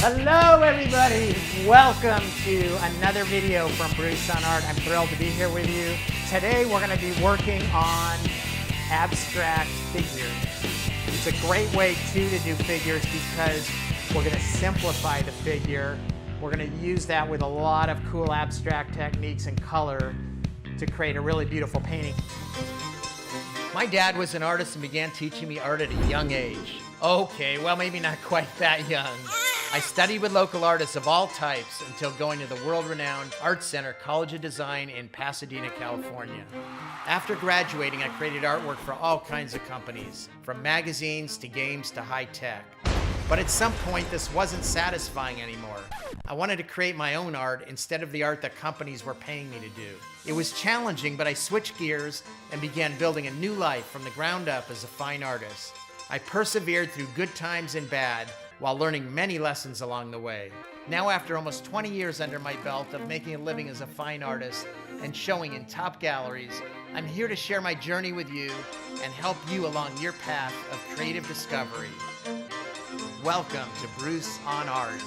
Hello everybody! Welcome to another video from Bruce on Art. I'm thrilled to be here with you. Today we're going to be working on abstract figures. It's a great way to do figures because we're going to simplify the figure. We're going to use that with a lot of cool abstract techniques and color to create a really beautiful painting. My dad was an artist and began teaching me art at a young age. Okay, well maybe not quite that young. I studied with local artists of all types until going to the world-renowned Art Center College of Design in Pasadena, California. After graduating, I created artwork for all kinds of companies, from magazines to games to high tech. But at some point, this wasn't satisfying anymore. I wanted to create my own art instead of the art that companies were paying me to do. It was challenging, but I switched gears and began building a new life from the ground up as a fine artist. I persevered through good times and bad, while learning many lessons along the way. Now, after almost 20 years under my belt of making a living as a fine artist and showing in top galleries, I'm here to share my journey with you and help you along your path of creative discovery. Welcome to Bruce on Art.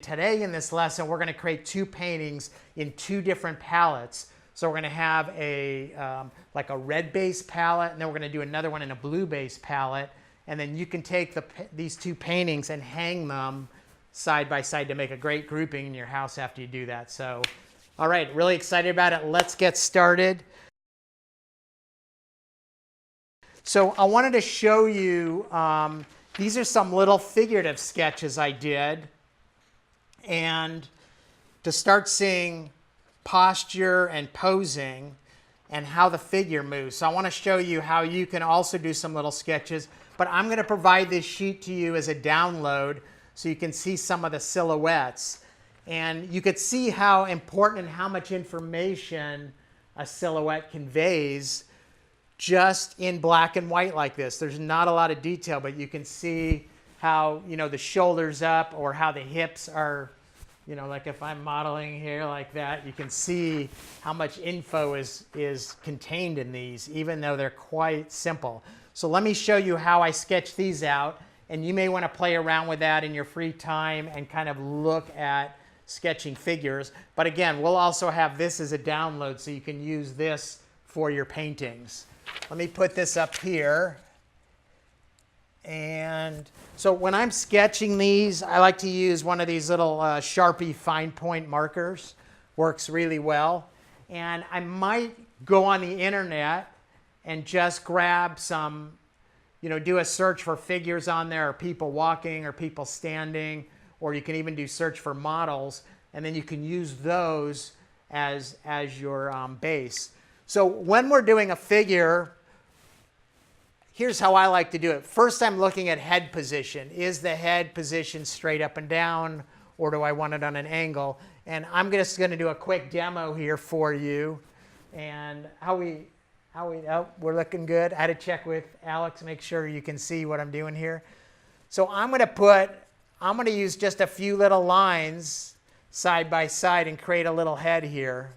Today in this lesson, we're going to create two paintings in two different palettes. So we're going to have a like a red base palette, and then we're going to do another one in a blue base palette. And then you can take these two paintings and hang them side by side to make a great grouping in your house after you do that. So, all right, really excited about it. Let's get started. So I wanted to show you, these are some little figurative sketches I did. And to start seeing posture and posing and how the figure moves. So I want to show you how you can also do some little sketches. But I'm going to provide this sheet to you as a download so you can see some of the silhouettes. And you could see how important and how much information a silhouette conveys just in black and white like this. There's not a lot of detail, but you can see how, the shoulders up or how the hips are, like if I'm modeling here like that, you can see how much info is contained in these, even though they're quite simple. So let me show you how I sketch these out, and you may want to play around with that in your free time and kind of look at sketching figures. But again, we'll also have this as a download so you can use this for your paintings. Let me put this up here. And so when I'm sketching these, I like to use one of these little Sharpie fine point markers. Works really well. And I might go on the internet and just grab some, do a search for figures on there, or people walking, or people standing, or you can even do search for models, and then you can use those as your base. So when we're doing a figure, here's how I like to do it. First, I'm looking at head position. Is the head position straight up and down, or do I want it on an angle? And I'm just going to do a quick demo here for you. And we're looking good. I had to check with Alex, make sure you can see what I'm doing here. So I'm going to use just a few little lines side by side and create a little head here.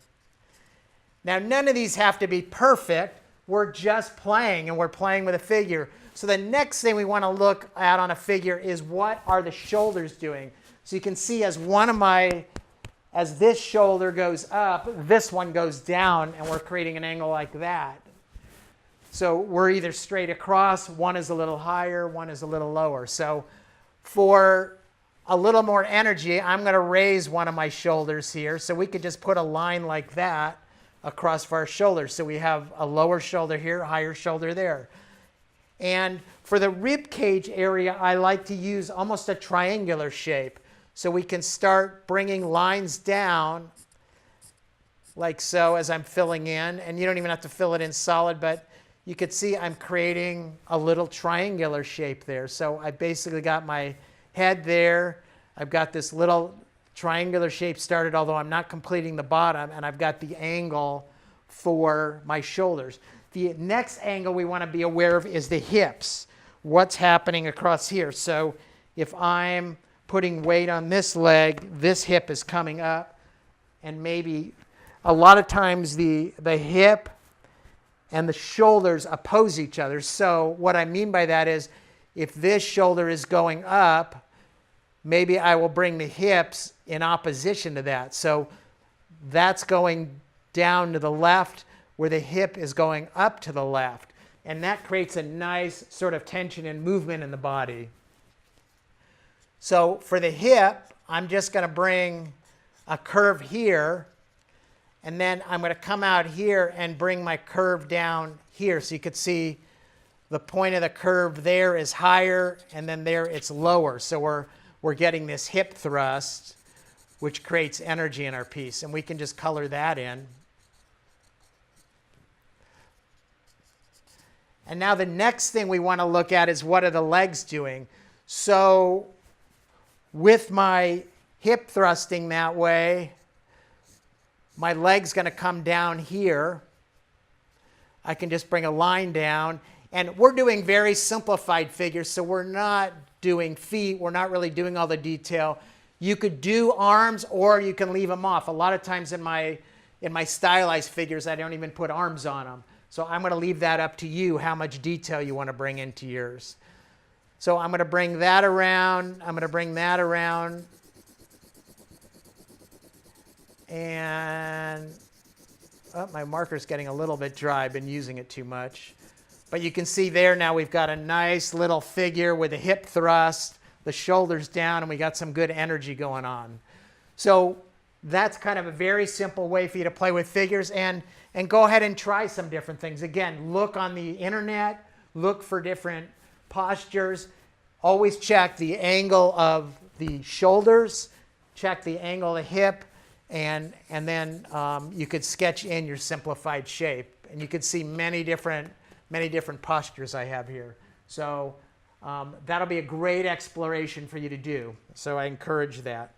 Now, none of these have to be perfect. We're just playing, and we're playing with a figure. So the next thing we want to look at on a figure is what are the shoulders doing. So you can see as this shoulder goes up, this one goes down, and we're creating an angle like that. So we're either straight across, one is a little higher, one is a little lower. So for a little more energy, I'm going to raise one of my shoulders here. So we could just put a line like that across our shoulders. So we have a lower shoulder here, higher shoulder there. And for the rib cage area, I like to use almost a triangular shape. So we can start bringing lines down like so as I'm filling in. And you don't even have to fill it in solid, but you could see I'm creating a little triangular shape there. So I basically got my head there. I've got this little triangular shape started, although I'm not completing the bottom, and I've got the angle for my shoulders. The next angle we want to be aware of is the hips. What's happening across here? So if I'm putting weight on this leg, this hip is coming up, and maybe a lot of times the hip and the shoulders oppose each other. So what I mean by that is if this shoulder is going up, maybe I will bring the hips in opposition to that. So that's going down to the left where the hip is going up to the left. And that creates a nice sort of tension and movement in the body. So for the hip, I'm just going to bring a curve here. And then I'm going to come out here and bring my curve down here. So you could see the point of the curve there is higher, and then there it's lower. So we're getting this hip thrust, which creates energy in our piece. And we can just color that in. And now the next thing we want to look at is what are the legs doing. So with my hip thrusting that way, my leg's going to come down here. I can just bring a line down. And we're doing very simplified figures, so we're not doing feet. We're not really doing all the detail. You could do arms, or you can leave them off. A lot of times in my stylized figures, I don't even put arms on them. So I'm going to leave that up to you, how much detail you want to bring into yours. So I'm going to bring that around. I'm going to bring that around. And oh, my marker's getting a little bit dry. I've been using it too much. But you can see there now we've got a nice little figure with a hip thrust, the shoulders down, and we got some good energy going on. So that's kind of a very simple way for you to play with figures, and go ahead and try some different things. Again, look on the internet, look for different postures. Always check the angle of the shoulders, check the angle of the hip, and then you could sketch in your simplified shape. And you can see many different postures I have here. So that'll be a great exploration for you to do. So I encourage that.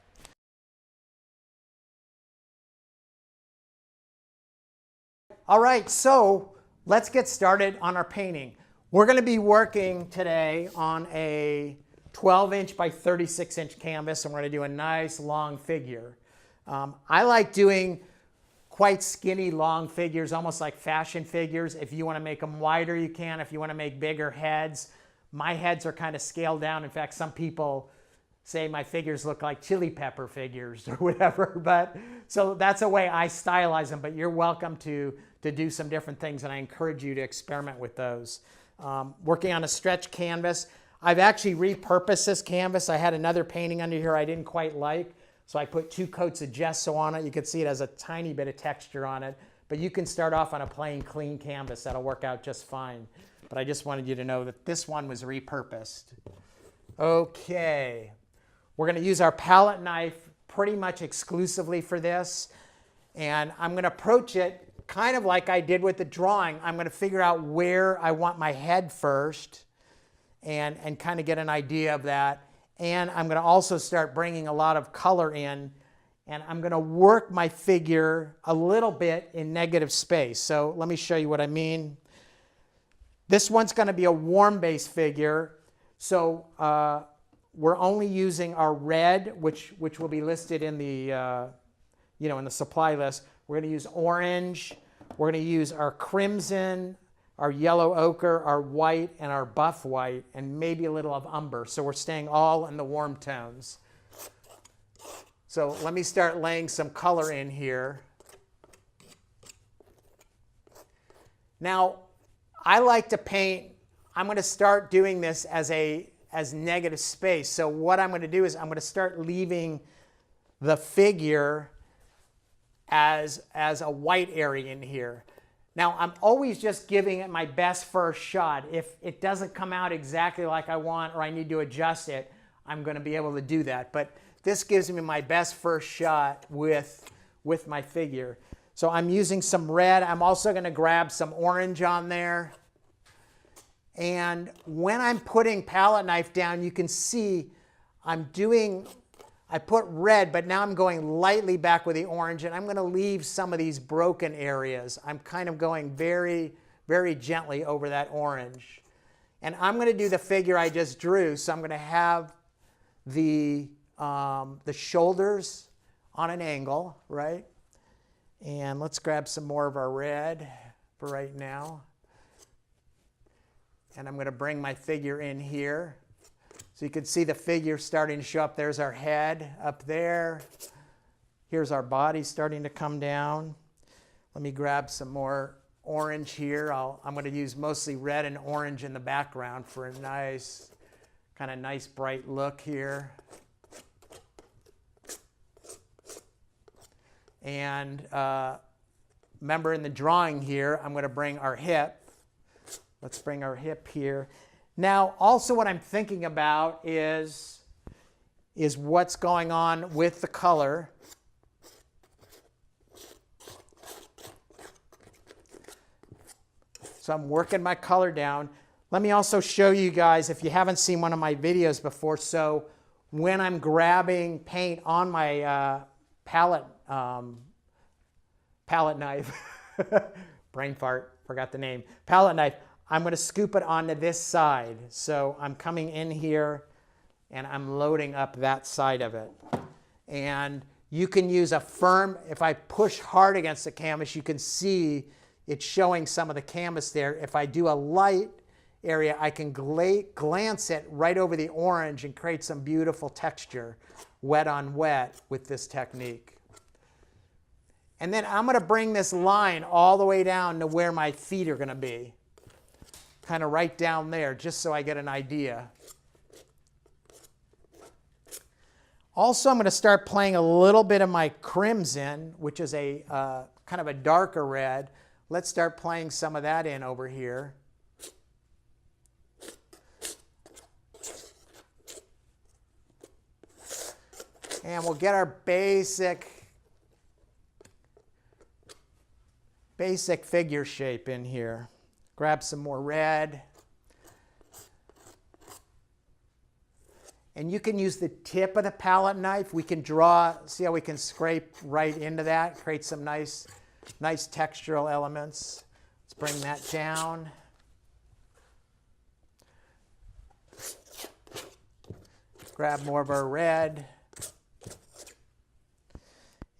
All right, so let's get started on our painting. We're going to be working today on a 12-inch by 36-inch canvas, and we're going to do a nice long figure. I like doing quite skinny long figures, almost like fashion figures. If you want to make them wider, you can. If you want to make bigger heads, my heads are kind of scaled down. In fact, some people say my figures look like chili pepper figures or whatever. But so that's a way I stylize them. But you're welcome to do some different things, and I encourage you to experiment with those. Working on a stretch canvas. I've actually repurposed this canvas. I had another painting under here I didn't quite like, so I put 2 coats of gesso on it. You can see it has a tiny bit of texture on it, but you can start off on a plain, clean canvas. That'll work out just fine. But I just wanted you to know that this one was repurposed. Okay, we're going to use our palette knife pretty much exclusively for this, and I'm going to approach it kind of like I did with the drawing. I'm going to figure out where I want my head first and kind of get an idea of that. And I'm going to also start bringing a lot of color in, and I'm going to work my figure a little bit in negative space. So let me show you what I mean. This one's going to be a warm base figure. So we're only using our red, which will be listed in the in the supply list. We're going to use orange. We're going to use our crimson, our yellow ochre, our white, and our buff white, and maybe a little of umber. So we're staying all in the warm tones. So let me start laying some color in here. Now, I like to paint. I'm going to start doing this as negative space. So what I'm going to do is I'm going to start leaving the figure as a white area in here. Now, I'm always just giving it my best first shot. If it doesn't come out exactly like I want, or I need to adjust it, I'm going to be able to do that. But this gives me my best first shot with my figure. So I'm using some red. I'm also going to grab some orange on there. And when I'm putting palette knife down, you can see I put red, but now I'm going lightly back with the orange, and I'm going to leave some of these broken areas. I'm kind of going very, very gently over that orange. And I'm going to do the figure I just drew. So I'm going to have the shoulders on an angle, right? And let's grab some more of our red for right now. And I'm going to bring my figure in here. So you can see the figure starting to show up. There's our head up there. Here's our body starting to come down. Let me grab some more orange here. I'm going to use mostly red and orange in the background for a nice, kind of nice bright look here. And remember in the drawing here, I'm going to bring our hip. Let's bring our hip here. Now, also what I'm thinking about is what's going on with the color. So I'm working my color down. Let me also show you guys, if you haven't seen one of my videos before, so when I'm grabbing paint on my palette knife, brain fart, forgot the name, palette knife, I'm going to scoop it onto this side. So I'm coming in here and I'm loading up that side of it. And you can use a firm, if I push hard against the canvas, you can see it's showing some of the canvas there. If I do a light area, I can glance it right over the orange and create some beautiful texture, wet on wet, with this technique. And then I'm going to bring this line all the way down to where my feet are going to be. Kind of right down there, just so I get an idea. Also, I'm going to start playing a little bit of my crimson, which is a kind of a darker red. Let's start playing some of that in over here. And we'll get our basic figure shape in here. Grab some more red. And you can use the tip of the palette knife. We can draw, see how we can scrape right into that, create some nice textural elements. Let's bring that down. Grab more of our red.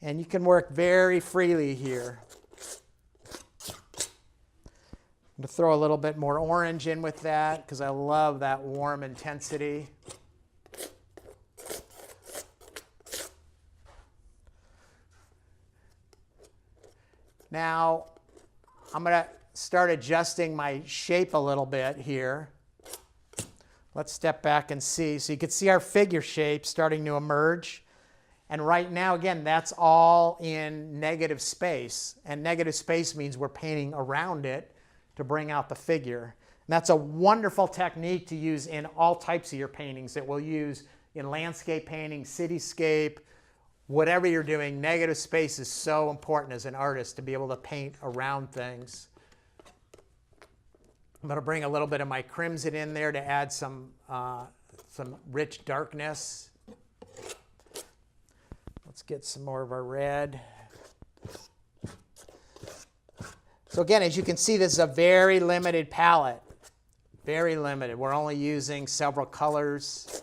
And you can work very freely here. I'm going to throw a little bit more orange in with that because I love that warm intensity. Now, I'm going to start adjusting my shape a little bit here. Let's step back and see. So you can see our figure shape starting to emerge. And right now, again, that's all in negative space. And negative space means we're painting around it to bring out the figure. And that's a wonderful technique to use in all types of your paintings that we'll use in landscape painting, cityscape, whatever you're doing. Negative space is so important as an artist to be able to paint around things. I'm going to bring a little bit of my crimson in there to add some rich darkness. Let's get some more of our red. So again, as you can see, this is a very limited palette. Very limited. We're only using several colors.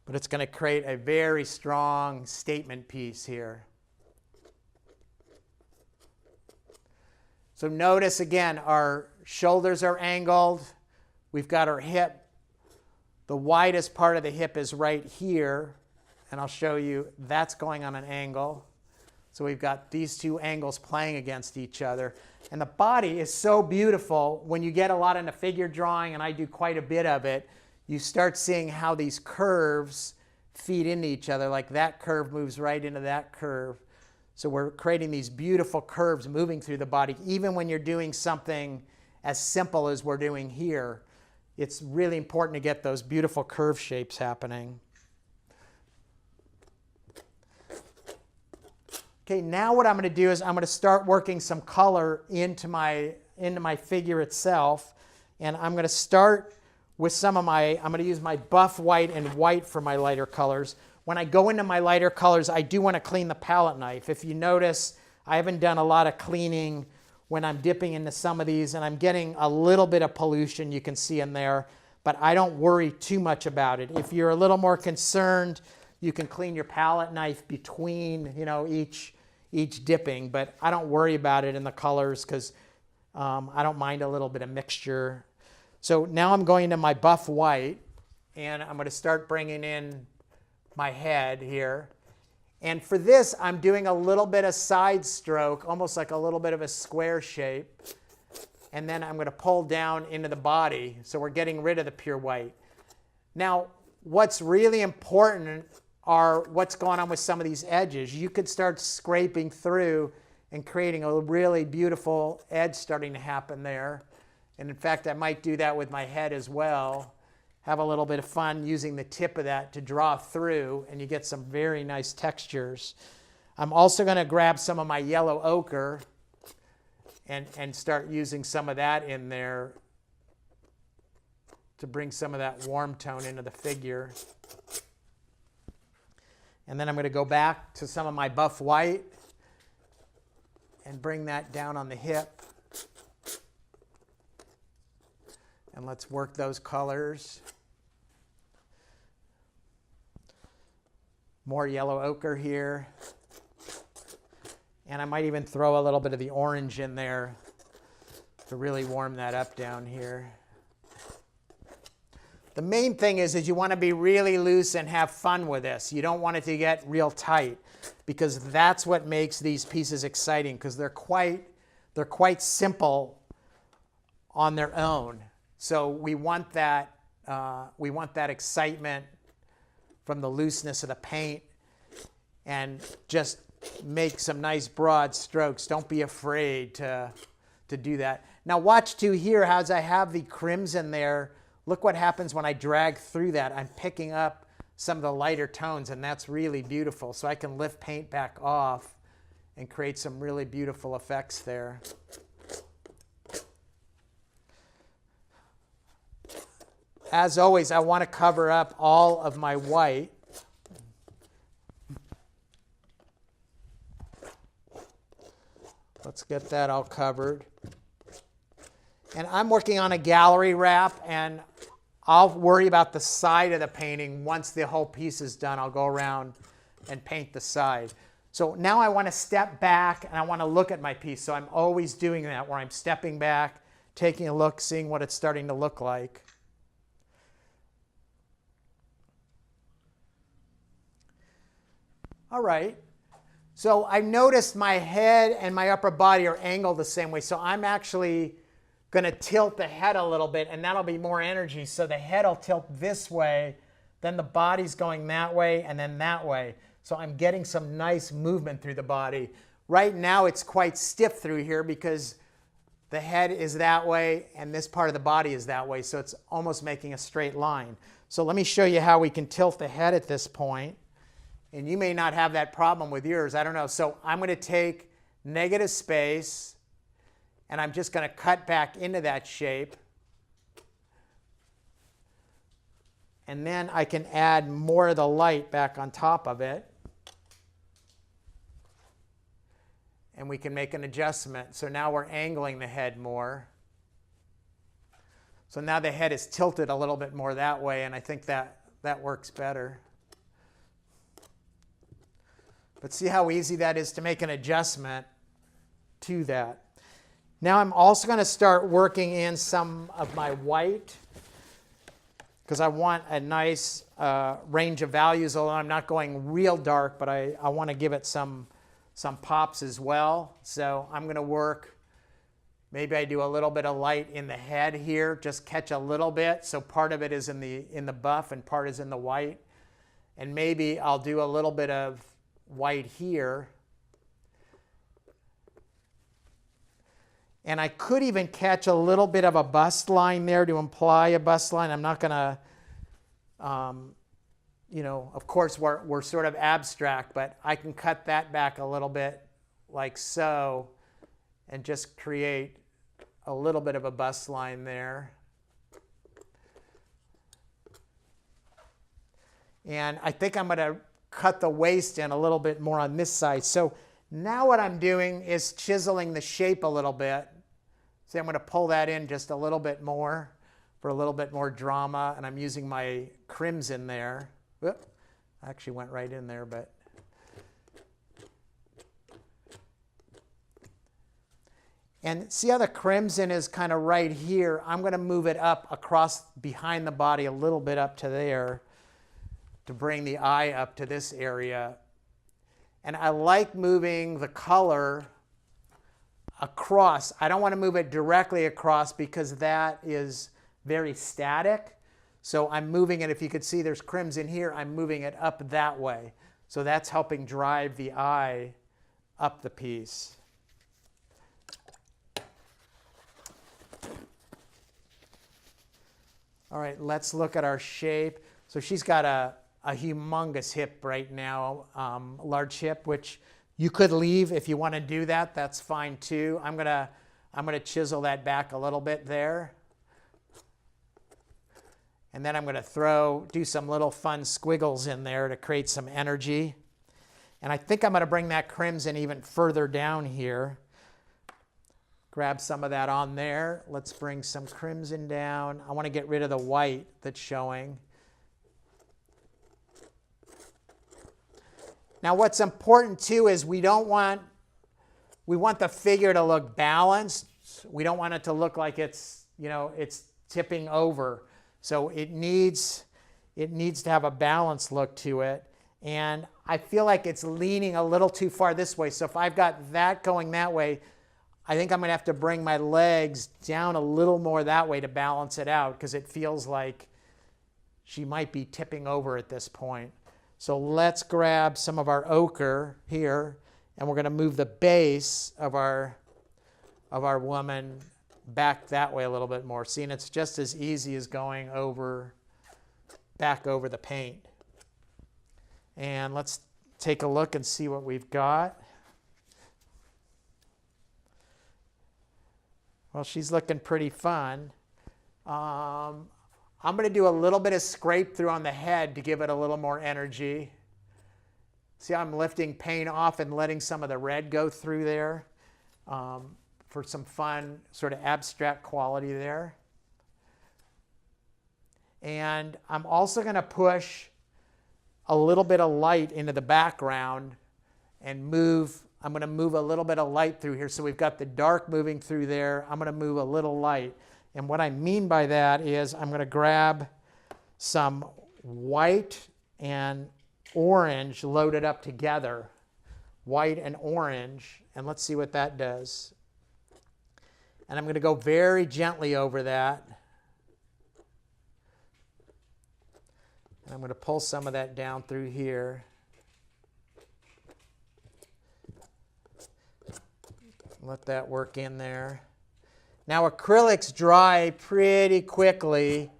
But it's going to create a very strong statement piece here. So notice again, our shoulders are angled. We've got our hip. The widest part of the hip is right here. And I'll show you that's going on an angle. So we've got these two angles playing against each other. And the body is so beautiful. When you get a lot into figure drawing, and I do quite a bit of it, you start seeing how these curves feed into each other. Like that curve moves right into that curve. So we're creating these beautiful curves moving through the body. Even when you're doing something as simple as we're doing here, it's really important to get those beautiful curve shapes happening. Okay, now what I'm going to do is I'm going to start working some color into my figure itself. And I'm going to start with some of I'm going to use my buff white and white for my lighter colors. When I go into my lighter colors, I do want to clean the palette knife. If you notice, I haven't done a lot of cleaning when I'm dipping into some of these, and I'm getting a little bit of pollution you can see in there, but I don't worry too much about it. If you're a little more concerned, you can clean your palette knife between, each dipping, but I don't worry about it in the colors because I don't mind a little bit of mixture. So now I'm going to my buff white, and I'm going to start bringing in my head here. And for this, I'm doing a little bit of side stroke, almost like a little bit of a square shape. And then I'm going to pull down into the body. So we're getting rid of the pure white. Now, what's really important are what's going on with some of these edges. You could start scraping through and creating a really beautiful edge starting to happen there. And in fact, I might do that with my head as well. Have a little bit of fun using the tip of that to draw through, and you get some very nice textures. I'm also going to grab some of my yellow ochre and start using some of that in there to bring some of that warm tone into the figure. And then I'm going to go back to some of my buff white and bring that down on the hip. And let's work those colors. More yellow ochre here. And I might even throw a little bit of the orange in there to really warm that up down here. The main thing is you want to be really loose and have fun with this. You don't want it to get real tight, because that's what makes these pieces exciting, because they're quite simple on their own. So we want that excitement from the looseness of the paint, and just make some nice broad strokes. Don't be afraid to do that. Now watch too here, as I have the crimson there, look what happens when I drag through that. I'm picking up some of the lighter tones, and that's really beautiful. So I can lift paint back off and create some really beautiful effects there. As always, I want to cover up all of my white. Let's get that all covered. And I'm working on a gallery wrap, and I'll worry about the side of the painting once the whole piece is done. I'll go around and paint the side. So now I want to step back and I want to look at my piece. So I'm always doing that, where I'm stepping back, taking a look, seeing what it's starting to look like. All right. So I noticed my head and my upper body are angled the same way. So I'm actually going to tilt the head a little bit, and that'll be more energy. So the head will tilt this way, then the body's going that way, and then that way. So I'm getting some nice movement through the body. Right now it's quite stiff through here because the head is that way and this part of the body is that way. So it's almost making a straight line. So let me show you how we can tilt the head at this point. And you may not have that problem with yours. I don't know. So I'm going to take negative space, and I'm just going to cut back into that shape. And then I can add more of the light back on top of it. And we can make an adjustment. So now we're angling the head more. So now the head is tilted a little bit more that way, and I think that works better. But see how easy that is to make an adjustment to that. Now I'm also going to start working in some of my white, because I want a nice range of values, although I'm not going real dark, but I want to give it some pops as well. So I'm going to work, maybe I do a little bit of light in the head here, just catch a little bit. So part of it is in the buff and part is in the white. And maybe I'll do a little bit of white here. And I could even catch a little bit of a bust line there to imply a bust line. I'm not going to, of course we're sort of abstract, but I can cut that back a little bit like so and just create a little bit of a bust line there. And I think I'm going to cut the waist in a little bit more on this side. So now what I'm doing is chiseling the shape a little bit. See, I'm going to pull that in just a little bit more for a little bit more drama, and I'm using my crimson there. Whoop, I actually went right in there, but And see how the crimson is kind of right here? I'm going to move it up across behind the body a little bit up to there to bring the eye up to this area. And I like moving the color across. I don't want to move it directly across because that is very static. So I'm moving it, if you could see there's crimson here, I'm moving it up that way. So that's helping drive the eye up the piece. All right, let's look at our shape. So she's got a humongous hip right now, a large hip, which you could leave if you want to do that. That's fine too. I'm gonna chisel that back a little bit there. And then I'm going to do some little fun squiggles in there to create some energy. And I think I'm going to bring that crimson even further down here. Grab some of that on there. Let's bring some crimson down. I want to get rid of the white that's showing. Now what's important too is we want the figure to look balanced. We don't want it to look like it's tipping over. So it needs to have a balanced look to it. And I feel like it's leaning a little too far this way. So if I've got that going that way, I think I'm going to have to bring my legs down a little more that way to balance it out because it feels like she might be tipping over at this point. So let's grab some of our ochre here, and we're going to move the base of our woman back that way a little bit more. See, and it's just as easy as going back over the paint. And let's take a look and see what we've got. Well, she's looking pretty fun. I'm going to do a little bit of scrape through on the head to give it a little more energy. See how I'm lifting paint off and letting some of the red go through there for some fun sort of abstract quality there. And I'm also going to push a little bit of light into the background and I'm going to move a little bit of light through here. So we've got the dark moving through there. I'm going to move a little light. And what I mean by that is I'm going to grab some white and orange loaded up together. White and orange. And let's see what that does. And I'm going to go very gently over that. And I'm going to pull some of that down through here. Let that work in there. Now acrylics dry pretty quickly,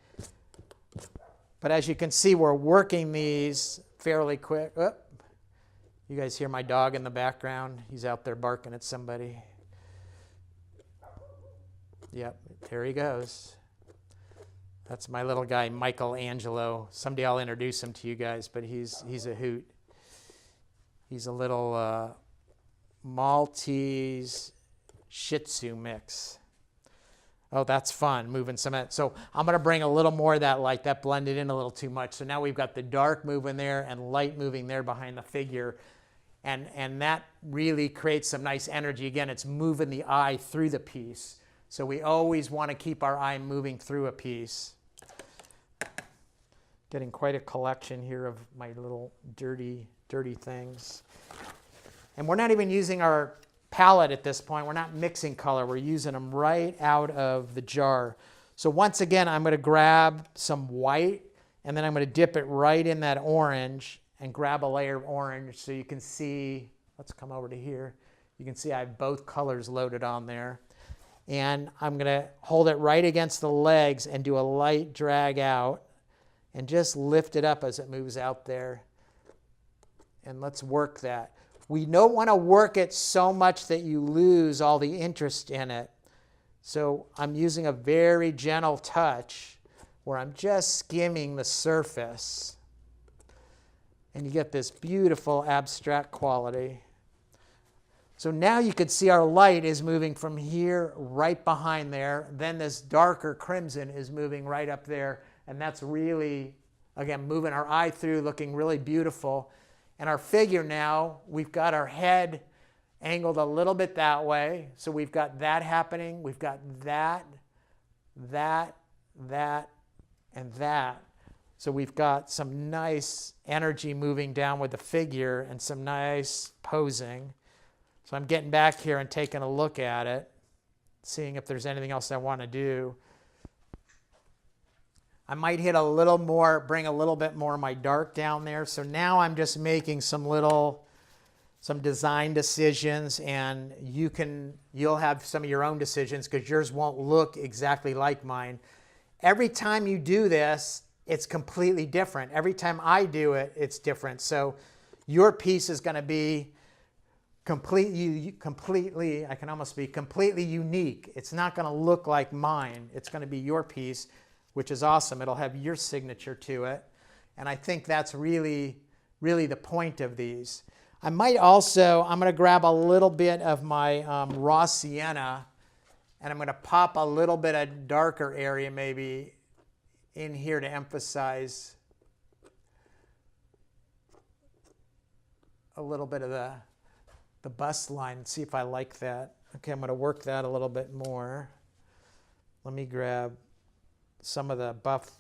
but as you can see, we're working these fairly quick. Oh, you guys hear my dog in the background? He's out there barking at somebody. Yep, there he goes. That's my little guy, Michelangelo. Someday I'll introduce him to you guys, but he's a hoot. He's a little Maltese Shih Tzu mix. Oh, that's fun, moving some of that. So I'm going to bring a little more of that light. That blended in a little too much. So now we've got the dark moving there and light moving there behind the figure. And that really creates some nice energy. Again, it's moving the eye through the piece. So we always want to keep our eye moving through a piece. Getting quite a collection here of my little dirty things. And we're not even using our palette at this point. We're not mixing color. We're using them right out of the jar. So once again, I'm going to grab some white, and then I'm going to dip it right in that orange and grab a layer of orange so you can see. Let's come over to here. You can see I have both colors loaded on there. And I'm going to hold it right against the legs and do a light drag out and just lift it up as it moves out there. And let's work that. We don't want to work it so much that you lose all the interest in it. So I'm using a very gentle touch where I'm just skimming the surface. And you get this beautiful abstract quality. So now you can see our light is moving from here right behind there. Then this darker crimson is moving right up there. And that's really, again, moving our eye through, looking really beautiful. And our figure now, we've got our head angled a little bit that way. So we've got that happening. We've got that, that, that, and that. So we've got some nice energy moving down with the figure and some nice posing. So I'm getting back here and taking a look at it, seeing if there's anything else I want to do. I might hit a little more, bring a little bit more of my dark down there. So now I'm just making some design decisions, and you'll have some of your own decisions because yours won't look exactly like mine. Every time you do this, it's completely different. Every time I do it, it's different. So your piece is going to be completely, I can almost be completely unique. It's not going to look like mine. It's going to be your piece, which is awesome. It'll have your signature to it. And I think that's really, really the point of these. I might also, I'm going to grab a little bit of my raw sienna, and I'm going to pop a little bit of darker area maybe in here to emphasize a little bit of the bust line and see if I like that. Okay, I'm going to work that a little bit more. Let me grab some of the buff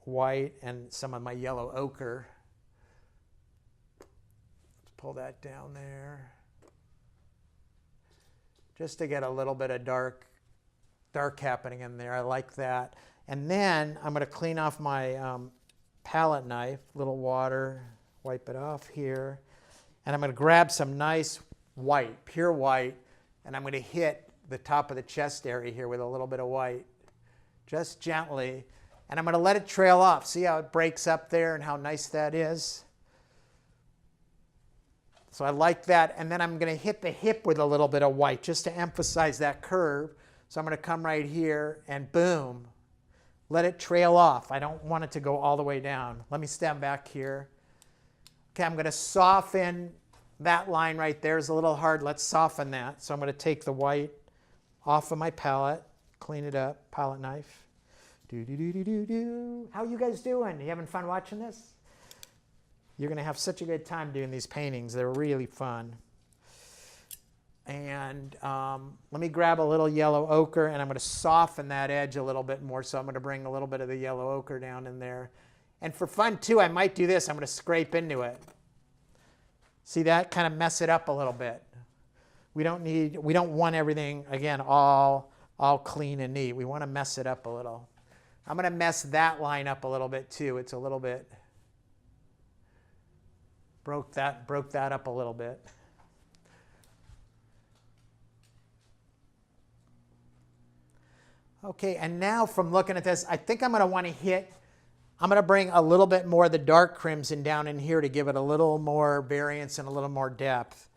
white and some of my yellow ochre. Let's pull that down there. Just to get a little bit of dark happening in there. I like that. And then I'm going to clean off my palette knife, little water, wipe it off here. And I'm going to grab some nice white, pure white, and I'm going to hit the top of the chest area here with a little bit of white, just gently. And I'm going to let it trail off. See how it breaks up there and how nice that is? So I like that. And then I'm going to hit the hip with a little bit of white just to emphasize that curve. So I'm going to come right here and boom. Let it trail off. I don't want it to go all the way down. Let me stand back here. Okay, I'm going to soften that line right there. Is a little hard. Let's soften that. So I'm going to take the white off of my palette, clean it up, palette knife. How you guys doing? You having fun watching this? You're going to have such a good time doing these paintings. They're really fun. And let me grab a little yellow ochre, and I'm going to soften that edge a little bit more. So I'm going to bring a little bit of the yellow ochre down in there. And for fun too, I might do this. I'm going to scrape into it. See that? Kind of mess it up a little bit. We don't want everything, again, all clean and neat. We want to mess it up a little. I'm going to mess that line up a little bit too. It's a little bit, broke that up a little bit. Okay, and now from looking at this, I think I'm going to want to I'm going to bring a little bit more of the dark crimson down in here to give it a little more variance and a little more depth.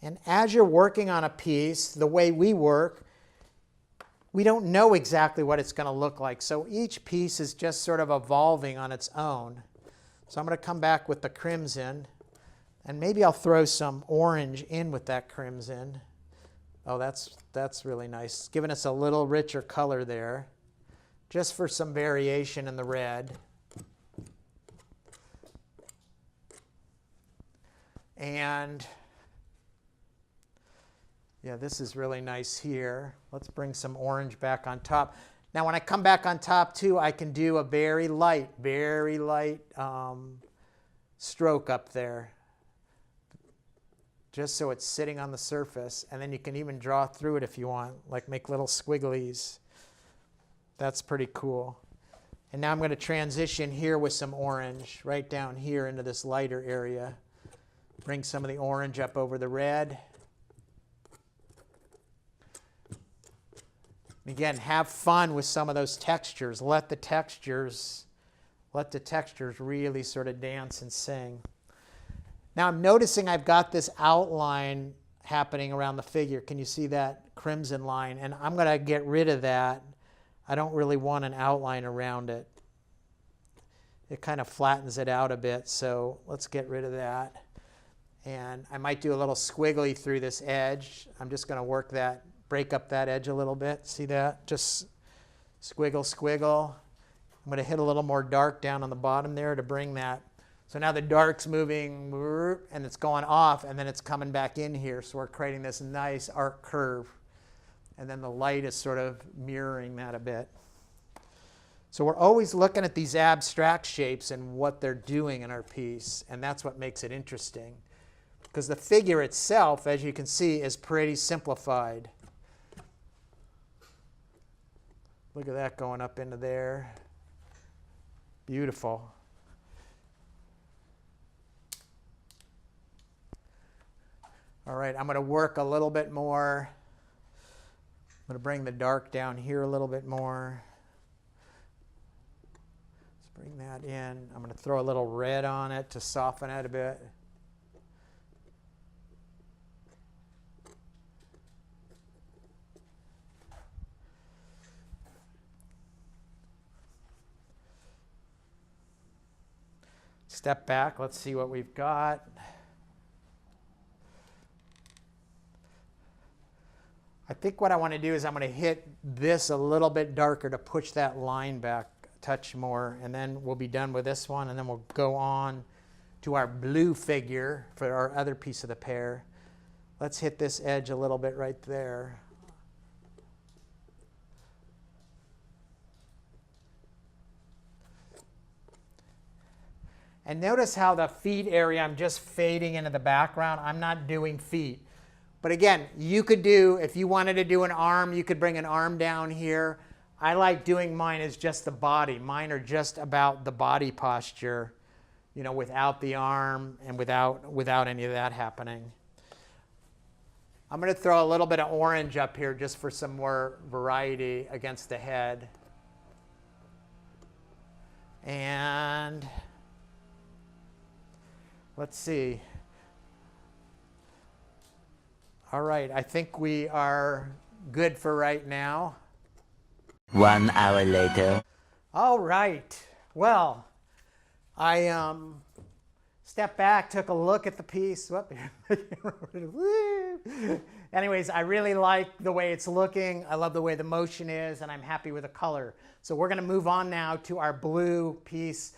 And as you're working on a piece, the way we work, we don't know exactly what it's going to look like. So each piece is just sort of evolving on its own. So I'm going to come back with the crimson, and maybe I'll throw some orange in with that crimson. Oh, that's really nice. It's giving us a little richer color there, just for some variation in the red. And yeah, this is really nice here. Let's bring some orange back on top. Now when I come back on top too, I can do a very light stroke up there, just so it's sitting on the surface. And then you can even draw through it if you want, like make little squigglies. That's pretty cool. And now I'm going to transition here with some orange right down here into this lighter area. Bring some of the orange up over the red. Again, have fun with some of those textures. Let the textures really sort of dance and sing. Now I'm noticing I've got this outline happening around the figure. Can you see that crimson line? And I'm going to get rid of that. I don't really want an outline around it. It kind of flattens it out a bit, so let's get rid of that. And I might do a little squiggly through this edge. I'm just going to work that, break up that edge a little bit. See that? Just squiggle, squiggle. I'm going to hit a little more dark down on the bottom there to bring that So now the dark's moving and it's going off and then it's coming back in here. So we're creating this nice arc curve. And then the light is sort of mirroring that a bit. So we're always looking at these abstract shapes and what they're doing in our piece. And that's what makes it interesting. Because the figure itself, as you can see, is pretty simplified. Look at that going up into there. Beautiful. All right, I'm going to work a little bit more. I'm going to bring the dark down here a little bit more. Let's bring that in. I'm going to throw a little red on it to soften it a bit. Step back, let's see what we've got. I think what I want to do is I'm going to hit this a little bit darker to push that line back a touch more, and then we'll be done with this one, and then we'll go on to our blue figure for our other piece of the pear. Let's hit this edge a little bit right there. And notice how the feet area, I'm just fading into the background. I'm not doing feet. But again, you could do, if you wanted to do an arm, you could bring an arm down here. I like doing mine as just the body. Mine are just about the body posture, you know, without the arm and without any of that happening. I'm going to throw a little bit of orange up here just for some more variety against the head. And let's see. All right, I think we are good for right now. 1 hour later. All right. Well, I stepped back, took a look at the piece. Anyways, I really like the way it's looking. I love the way the motion is, and I'm happy with the color. So we're going to move on now to our blue piece.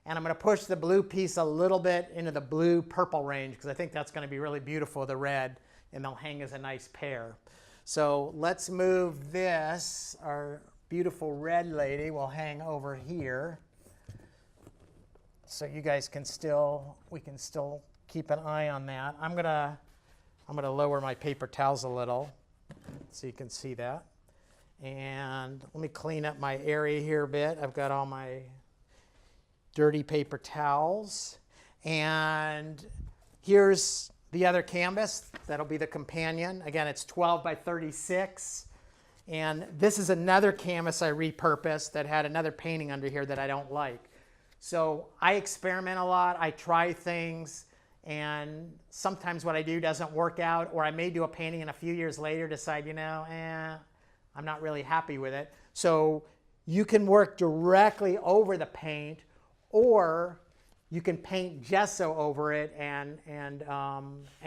And I'm going to push the blue piece a little bit into the blue-purple range because I think that's going to be really beautiful with the red, and they'll hang as a nice pair. So let's move this. Our beautiful red lady will hang over here. So you guys can still, we can still keep an eye on that. I'm gonna lower my paper towels a little so you can see that. And let me clean up my area here a bit. I've got all my dirty paper towels. And here's the other canvas. That'll be the companion. Again, it's 12 by 36. And this is another canvas I repurposed that had another painting under here that I don't like. So I experiment a lot. I try things. And sometimes what I do doesn't work out. Or I may do a painting and a few years later decide, you know, I'm not really happy with it. So you can work directly over the paint, or you can paint gesso over it and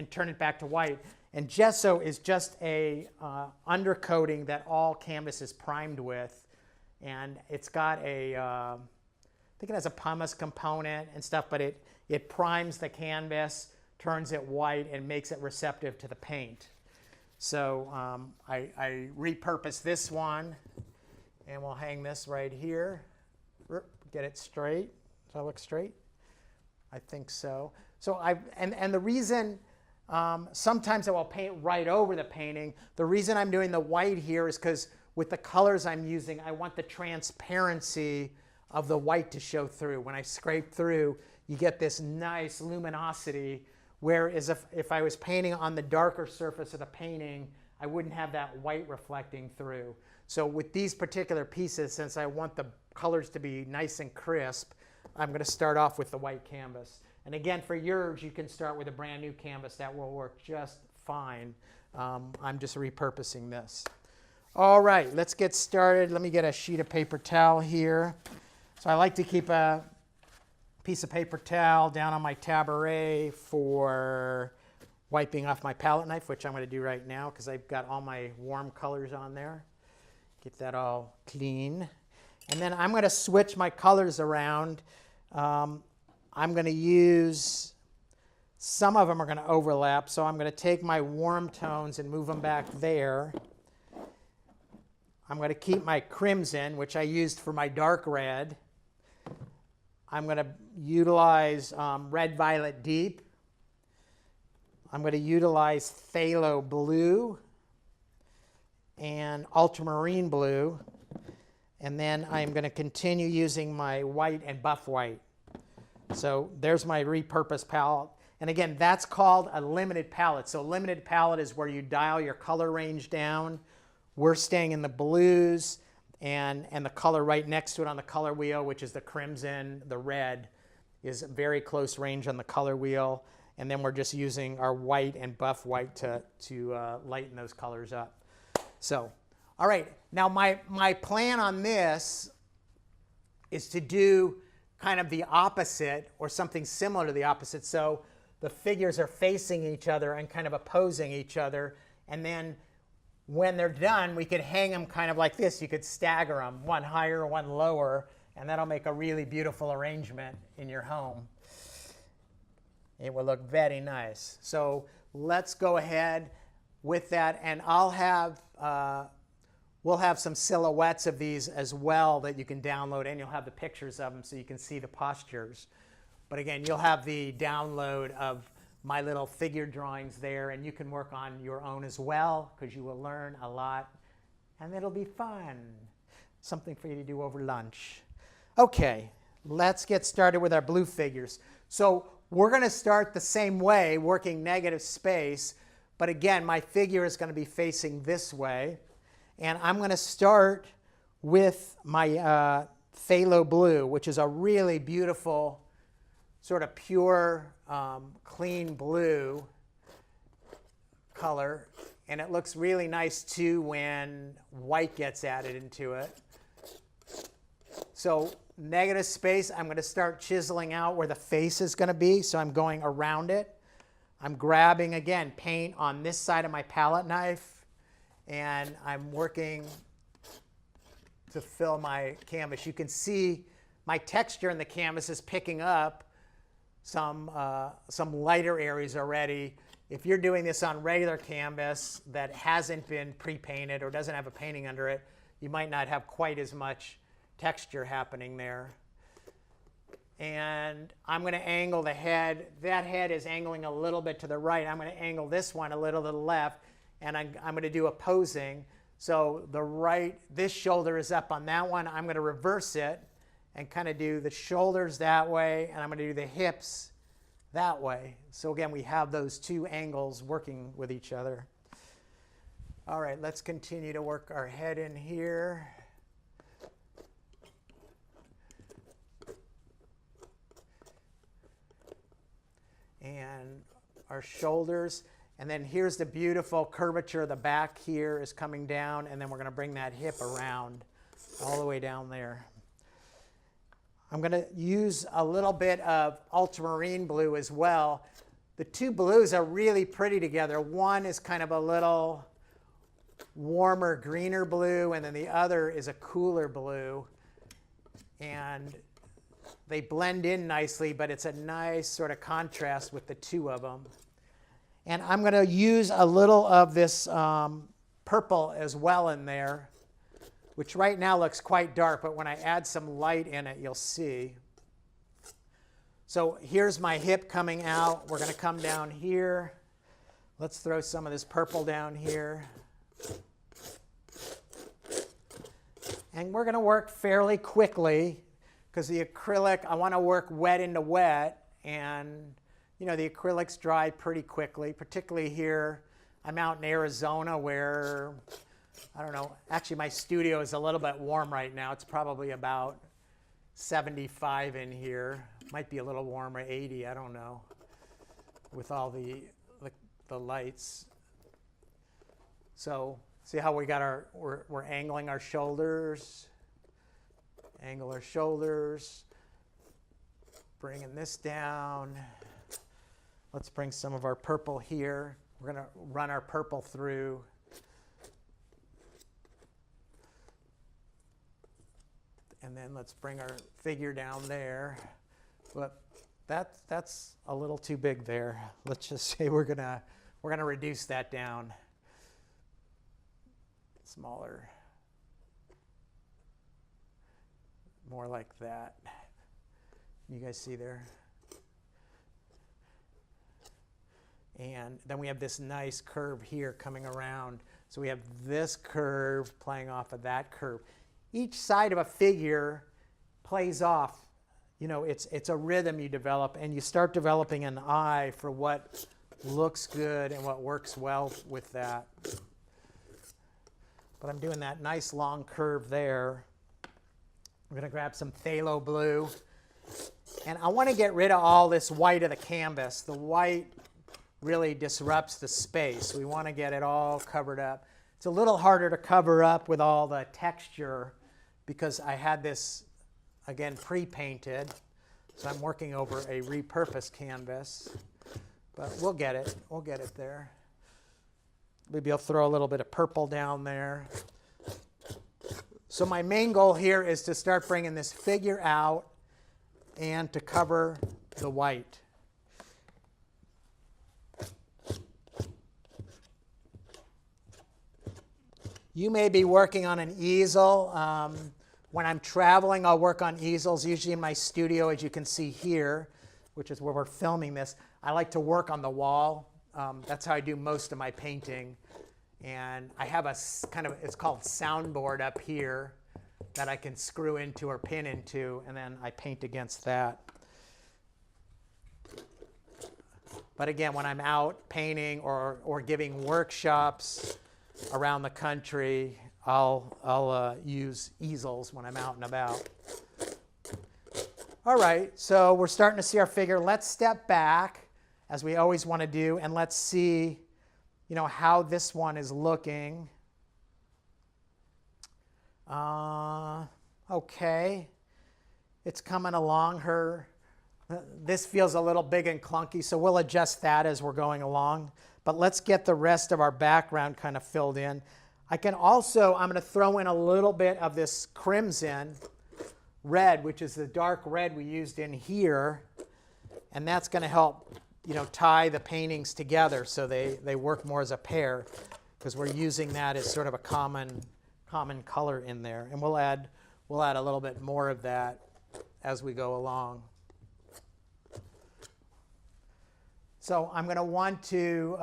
turn it back to white. And gesso is just a undercoating that all canvas is primed with. And it's got a, I think it has a pumice component and stuff, but it primes the canvas, turns it white, and makes it receptive to the paint. So I repurposed this one, and we'll hang this right here. Get it straight. Does that look straight? I think so. So and the reason, sometimes I will paint right over the painting. The reason I'm doing the white here is because with the colors I'm using, I want the transparency of the white to show through. When I scrape through, you get this nice luminosity, whereas if I was painting on the darker surface of the painting, I wouldn't have that white reflecting through. So with these particular pieces, since I want the colors to be nice and crisp, I'm going to start off with the white canvas. And again, for yours, you can start with a brand new canvas. That will work just fine. I'm just repurposing this. All right, let's get started. Let me get a sheet of paper towel here. So I like to keep a piece of paper towel down on my tabouret for wiping off my palette knife, which I'm going to do right now because I've got all my warm colors on there. Get that all clean. And then I'm going to switch my colors around. I'm going to use, some of them are going to overlap, so I'm going to take my warm tones and move them back there. I'm going to keep my crimson, which I used for my dark red. I'm going to utilize red, violet, deep. I'm going to utilize phthalo blue and ultramarine blue. And then I'm going to continue using my white and buff white. So there's my repurposed palette. And again, that's called a limited palette. So limited palette is where you dial your color range down. We're staying in the blues and the color right next to it on the color wheel, which is the crimson, the red, is very close range on the color wheel. And then we're just using our white and buff white to lighten those colors up. So, all right, now my plan on this is to do kind of the opposite or something similar to the opposite. So the figures are facing each other and kind of opposing each other. And then when they're done, we could hang them kind of like this. You could stagger them, one higher, one lower, and that'll make a really beautiful arrangement in your home. It will look very nice. So let's go ahead with that, and I'll have we'll have some silhouettes of these as well that you can download, and you'll have the pictures of them so you can see the postures. But again, you'll have the download of my little figure drawings there, and you can work on your own as well because you will learn a lot, and it'll be fun. Something for you to do over lunch. Okay, let's get started with our blue figures. So we're going to start the same way, working negative space, but again, my figure is going to be facing this way. And I'm going to start with my phthalo blue, which is a really beautiful, sort of pure, clean blue color. And it looks really nice too when white gets added into it. So negative space, I'm going to start chiseling out where the face is going to be. So I'm going around it. I'm grabbing, again, paint on this side of my palette knife. And I'm working to fill my canvas. You can see my texture in the canvas is picking up some lighter areas already. If you're doing this on regular canvas that hasn't been pre-painted or doesn't have a painting under it, you might not have quite as much texture happening there. And I'm going to angle the head. That head is angling a little bit to the right. I'm going to angle this one a little to the left. And I'm going to do opposing. So this shoulder is up on that one. I'm going to reverse it and kind of do the shoulders that way, and I'm going to do the hips that way. So again, we have those two angles working with each other. All right, let's continue to work our head in here. And our shoulders. And then here's the beautiful curvature. The back here is coming down, and then we're going to bring that hip around all the way down there. I'm going to use a little bit of ultramarine blue as well. The two blues are really pretty together. One is kind of a little warmer, greener blue, and then the other is a cooler blue. And they blend in nicely, but it's a nice sort of contrast with the two of them. And I'm going to use a little of this purple as well in there, which right now looks quite dark, but when I add some light in it, you'll see. So here's my hip coming out. We're going to come down here. Let's throw some of this purple down here. And we're going to work fairly quickly because the acrylic, I want to work wet into wet, and you know, the acrylics dry pretty quickly, particularly here. I'm out in Arizona where, I don't know, actually my studio is a little bit warm right now. It's probably about 75 in here. Might be a little warmer, 80, I don't know, with all the lights. So see how we got we're angling our shoulders. Angle our shoulders. Bringing this down. Let's bring some of our purple here. We're going to run our purple through. And then let's bring our figure down there. But that's a little too big there. Let's just say we're gonna reduce that down. Smaller. More like that. You guys see there? And then we have this nice curve here coming around. So we have this curve playing off of that curve. Each side of a figure plays off. You know, it's a rhythm you develop, and you start developing an eye for what looks good and what works well with that. But I'm doing that nice long curve there. I'm going to grab some phthalo blue. And I want to get rid of all this white of the canvas. The white really disrupts the space. We want to get it all covered up. It's a little harder to cover up with all the texture because I had this, again, pre-painted. So I'm working over a repurposed canvas. But we'll get it. We'll get it there. Maybe I'll throw a little bit of purple down there. So my main goal here is to start bringing this figure out and to cover the white. You may be working on an easel. When I'm traveling, I'll work on easels, usually in my studio, as you can see here, which is where we're filming this. I like to work on the wall. That's how I do most of my painting. And I have a kind of, it's called soundboard up here that I can screw into or pin into, and then I paint against that. But again, when I'm out painting or giving workshops around the country, I'll use easels when I'm out and about. All right, so we're starting to see our figure. Let's step back, as we always want to do, and let's see, you know, how this one is looking. Okay, it's coming along. This feels a little big and clunky, so we'll adjust that as we're going along. But let's get the rest of our background kind of filled in. I can also, I'm going to throw in a little bit of this crimson red, which is the dark red we used in here, and that's going to help, you know, tie the paintings together so they work more as a pair, because we're using that as sort of a common color in there. And we'll add a little bit more of that as we go along. So I'm going to want to,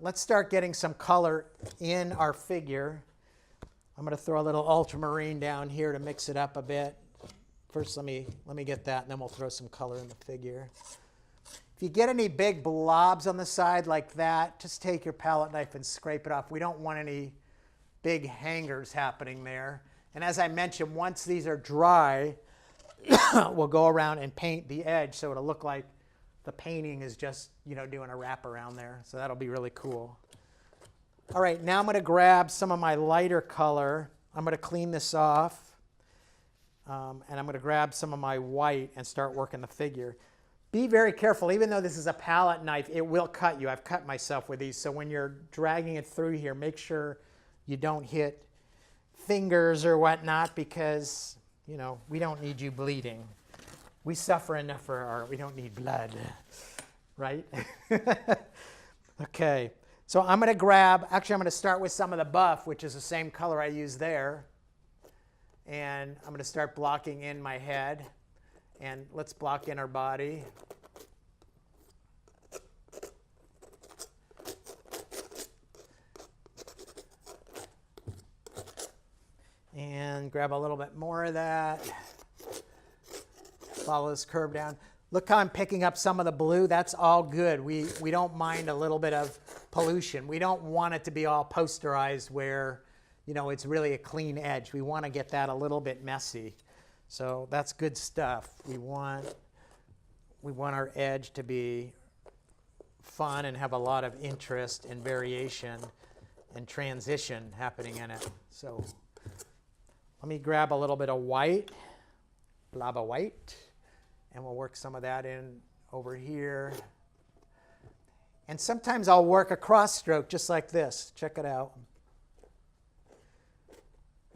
let's start getting some color in our figure. I'm going to throw a little ultramarine down here to mix it up a bit. First, let me get that, and then we'll throw some color in the figure. If you get any big blobs on the side like that, just take your palette knife and scrape it off. We don't want any big hangers happening there. And as I mentioned, once these are dry, we'll go around and paint the edge so it'll look like the painting is just, you know, doing a wrap around there. So that'll be really cool. All right, now I'm going to grab some of my lighter color. I'm going to clean this off. And I'm going to grab some of my white and start working the figure. Be very careful. Even though this is a palette knife, it will cut you. I've cut myself with these. So when you're dragging it through here, make sure you don't hit fingers or whatnot, because, you know, we don't need you bleeding. We suffer enough for art. We don't need blood, right? Okay. So I'm going to grab, actually I'm going to start with some of the buff, which is the same color I used there. And I'm going to start blocking in my head. And let's block in our body. And grab a little bit more of that. Follow this curve down. Look how I'm picking up some of the blue. That's all good. We don't mind a little bit of pollution. We don't want it to be all posterized where, you know, it's really a clean edge. We want to get that a little bit messy. So that's good stuff. We want our edge to be fun and have a lot of interest and variation and transition happening in it. So let me grab a little bit of white, blob of white, and we'll work some of that in over here. And sometimes I'll work a cross stroke just like this. Check it out.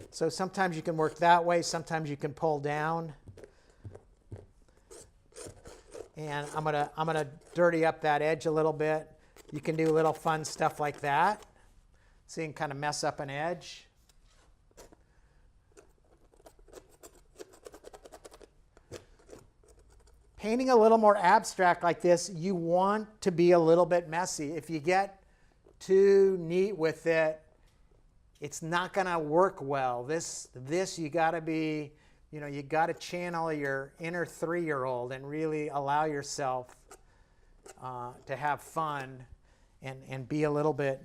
So sometimes you can work that way, sometimes you can pull down. And I'm gonna dirty up that edge a little bit. You can do little fun stuff like that. So you can kind of mess up an edge. Painting a little more abstract like this, you want to be a little bit messy. If you get too neat with it, it's not going to work well. This you got to be, you got to channel your inner 3-year-old and really allow yourself to have fun and be a little bit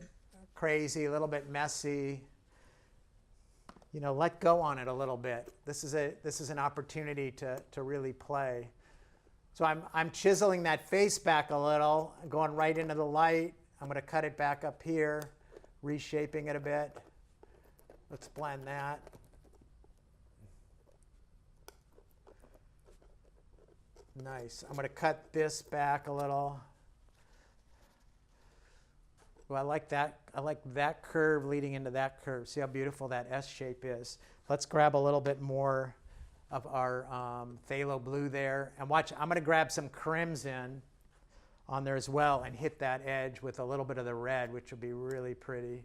crazy, a little bit messy. Let go on it a little bit. This is an opportunity to really play. So I'm chiseling that face back a little, going right into the light. I'm going to cut it back up here, reshaping it a bit. Let's blend that. Nice. I'm going to cut this back a little. Well, I like that. I like that curve leading into that curve. See how beautiful that S shape is. Let's grab a little bit more of our phthalo blue there. And watch, I'm going to grab some crimson on there as well and hit that edge with a little bit of the red, which will be really pretty.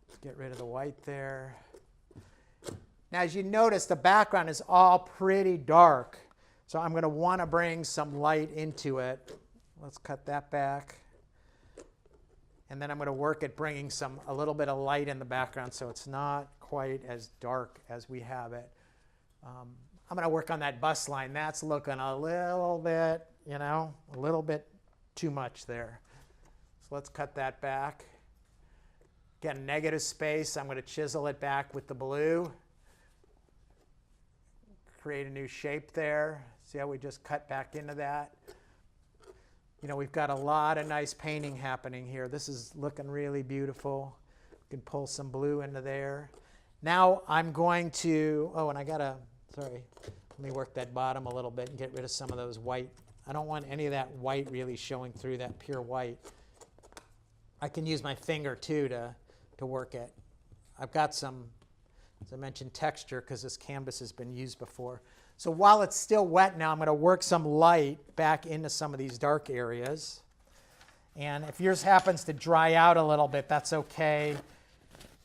Let's get rid of the white there. Now, as you notice, the background is all pretty dark. So I'm going to want to bring some light into it. Let's cut that back. And then I'm going to work at bringing a little bit of light in the background so it's not quite as dark as we have it. I'm going to work on that bust line. That's looking a little bit, a little bit too much there. So let's cut that back. Again, negative space. I'm going to chisel it back with the blue. Create a new shape there. See how we just cut back into that? We've got a lot of nice painting happening here. This is looking really beautiful. We can pull some blue into there. Now I'm going to, sorry, let me work that bottom a little bit and get rid of some of those white. I don't want any of that white really showing through, that pure white. I can use my finger too to work it. I've got some, as I mentioned, texture because this canvas has been used before. So while it's still wet now, I'm going to work some light back into some of these dark areas. And if yours happens to dry out a little bit, that's okay.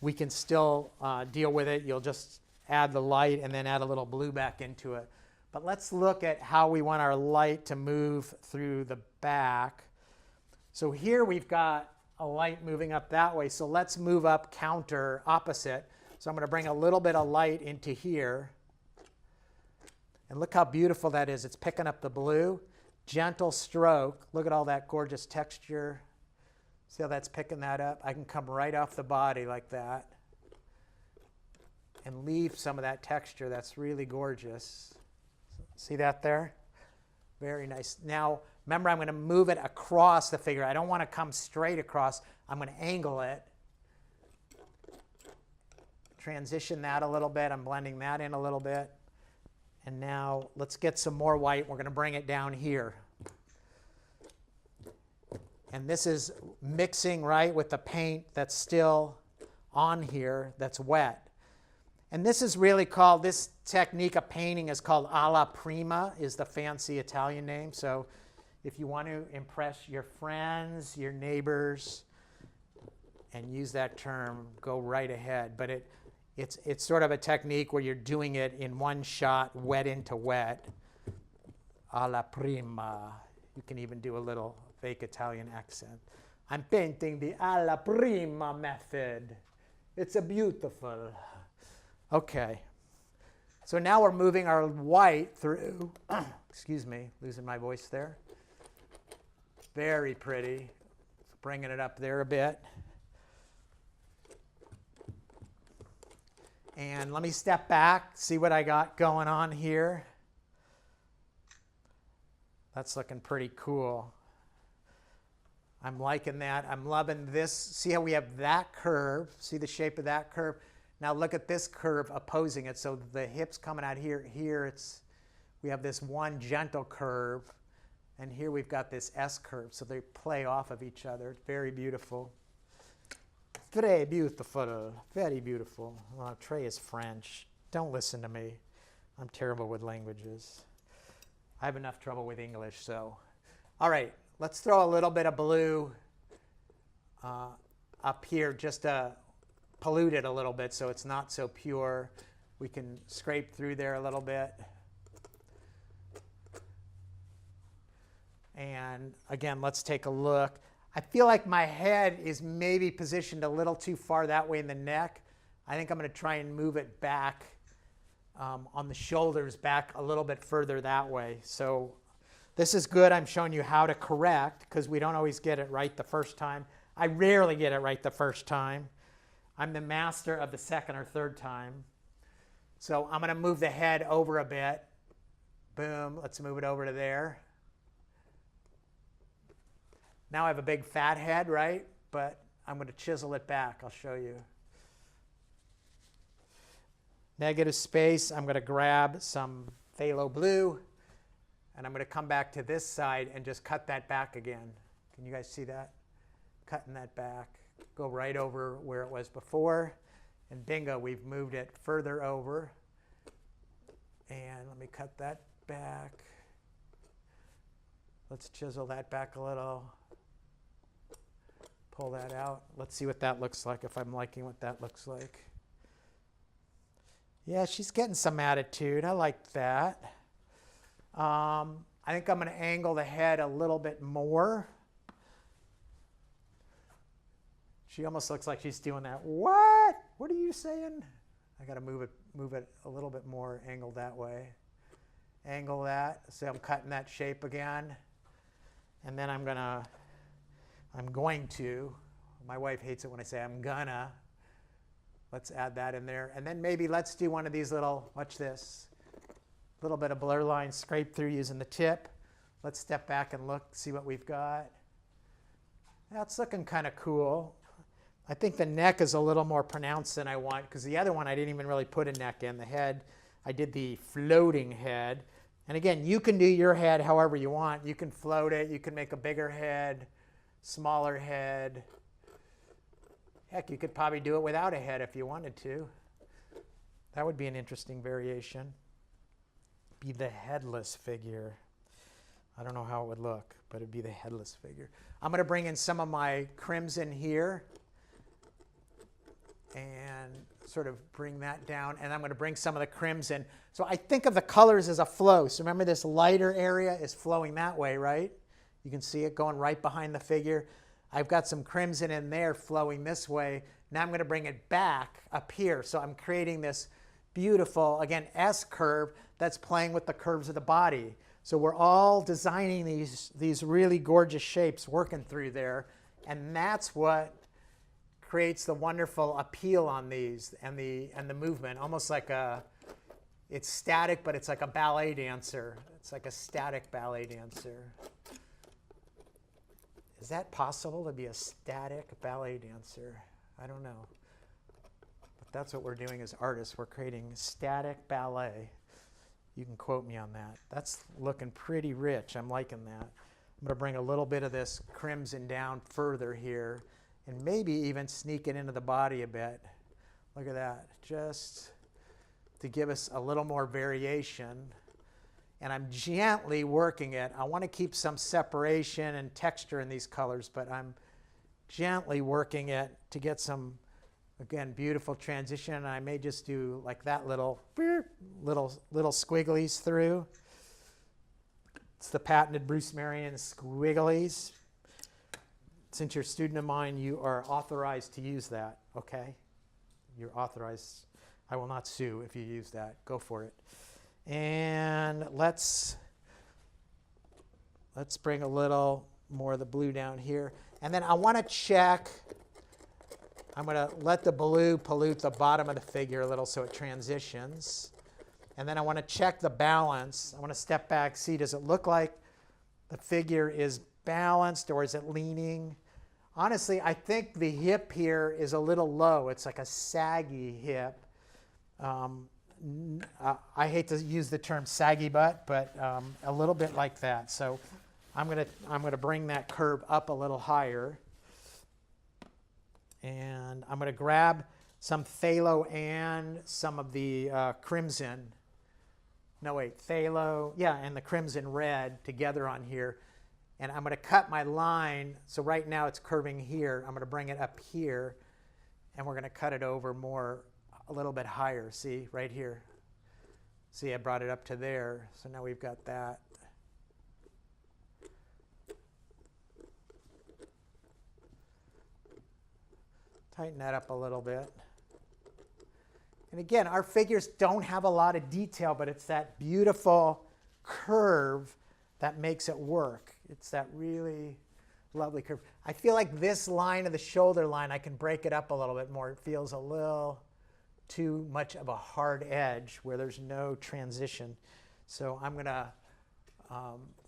We can still deal with it. You'll just add the light and then add a little blue back into it. But let's look at how we want our light to move through the back. So here we've got a light moving up that way. So let's move up counter opposite. So I'm going to bring a little bit of light into here. And look how beautiful that is. It's picking up the blue. Gentle stroke. Look at all that gorgeous texture. See how that's picking that up? I can come right off the body like that and leave some of that texture. That's really gorgeous. See that there? Very nice. Now, remember, I'm going to move it across the figure. I don't want to come straight across. I'm going to angle it. Transition that a little bit. I'm blending that in a little bit. And now let's get some more white. We're going to bring it down here. And this is mixing right with the paint that's still on here that's wet. And this is really called, this technique of painting is called alla prima, is the fancy Italian name. So if you want to impress your friends, your neighbors, and use that term, go right ahead. But it's sort of a technique where you're doing it in one shot, wet into wet, alla prima. You can even do a little fake Italian accent. I'm painting the alla prima method. It's a beautiful. Okay. So now we're moving our white through, excuse me, losing my voice there. Very pretty. Bringing it up there a bit. And let me step back, see what I got going on here. That's looking pretty cool. I'm liking that. I'm loving this. See how we have that curve? See the shape of that curve? Now look at this curve opposing it. So the hips coming out here. Here we have this one gentle curve. And here we've got this S curve. So they play off of each other. It's very beautiful. Très beautiful. Very beautiful. Well, très is French. Don't listen to me. I'm terrible with languages. I have enough trouble with English, so. All right, let's throw a little bit of blue up here just to pollute it a little bit so it's not so pure. We can scrape through there a little bit. And again, let's take a look. I feel like my head is maybe positioned a little too far that way in the neck. I think I'm going to try and move it back on the shoulders, back a little bit further that way. So this is good. I'm showing you how to correct because we don't always get it right the first time. I rarely get it right the first time. I'm the master of the second or third time. So I'm going to move the head over a bit. Boom. Let's move it over to there. Now I have a big fat head, right? But I'm going to chisel it back. I'll show you. Negative space. I'm going to grab some phthalo blue. And I'm going to come back to this side and just cut that back again. Can you guys see that? Cutting that back. Go right over where it was before. And bingo, we've moved it further over. And let me cut that back. Let's chisel that back a little. Pull that out. Let's see what that looks like, if I'm liking what that looks like. Yeah, she's getting some attitude. I like that. I think I'm going to angle the head a little bit more. She almost looks like she's doing that. What? What are you saying? I got to move it a little bit more, angled that way. Angle that. So I'm cutting that shape again. And then I'm going to, my wife hates it when I say I'm gonna. Let's add that in there. And then maybe let's do one of these little, watch this, little bit of blur line scrape through using the tip. Let's step back and look, see what we've got. That's looking kind of cool. I think the neck is a little more pronounced than I want because the other one I didn't even really put a neck in. The head, I did the floating head. And again, you can do your head however you want. You can float it, you can make a bigger head, smaller head. Heck, you could probably do it without a head if you wanted to. That would be an interesting variation. Be the headless figure. I don't know how it would look, but it'd be the headless figure. I'm going to bring in some of my crimson here and sort of bring that down. And I'm going to bring some of the crimson. So I think of the colors as a flow. So remember this lighter area is flowing that way, right? You can see it going right behind the figure. I've got some crimson in there flowing this way. Now I'm going to bring it back up here. So I'm creating this beautiful, again, S curve that's playing with the curves of the body. So we're all designing these really gorgeous shapes working through there. And that's what creates the wonderful appeal on these and the movement. Almost like it's static, but it's like a ballet dancer. It's like a static ballet dancer. Is that possible to be a static ballet dancer? I don't know. But that's what we're doing as artists. We're creating static ballet. You can quote me on that. That's looking pretty rich. I'm liking that. I'm going to bring a little bit of this crimson down further here and maybe even sneak it into the body a bit. Look at that. Just to give us a little more variation. And I'm gently working it. I want to keep some separation and texture in these colors, but I'm gently working it to get some, again, beautiful transition. And I may just do like that little squigglies through. It's the patented Bruce Marion squigglies. Since you're a student of mine, you are authorized to use that, okay? You're authorized. I will not sue if you use that. Go for it. And let's bring a little more of the blue down here. And then I want to check. I'm going to let the blue pollute the bottom of the figure a little so it transitions. And then I want to check the balance. I want to step back, see, does it look like the figure is balanced or is it leaning? Honestly, I think the hip here is a little low. It's like a saggy hip. I hate to use the term saggy butt, but a little bit like that. So I'm gonna bring that curve up a little higher, and I'm gonna grab some phthalo and some of the crimson. No, wait, phthalo, yeah, and the crimson red together on here. And I'm going to cut my line. So right now it's curving here. I'm going to bring it up here, and we're going to cut it over more, a little bit higher. See, right here. See, I brought it up to there. So now we've got that. Tighten that up a little bit. And again, our figures don't have a lot of detail, but it's that beautiful curve that makes it work. It's that really lovely curve. I feel like this line of the shoulder line, I can break it up a little bit more. It feels a little too much of a hard edge where there's no transition. So I'm going to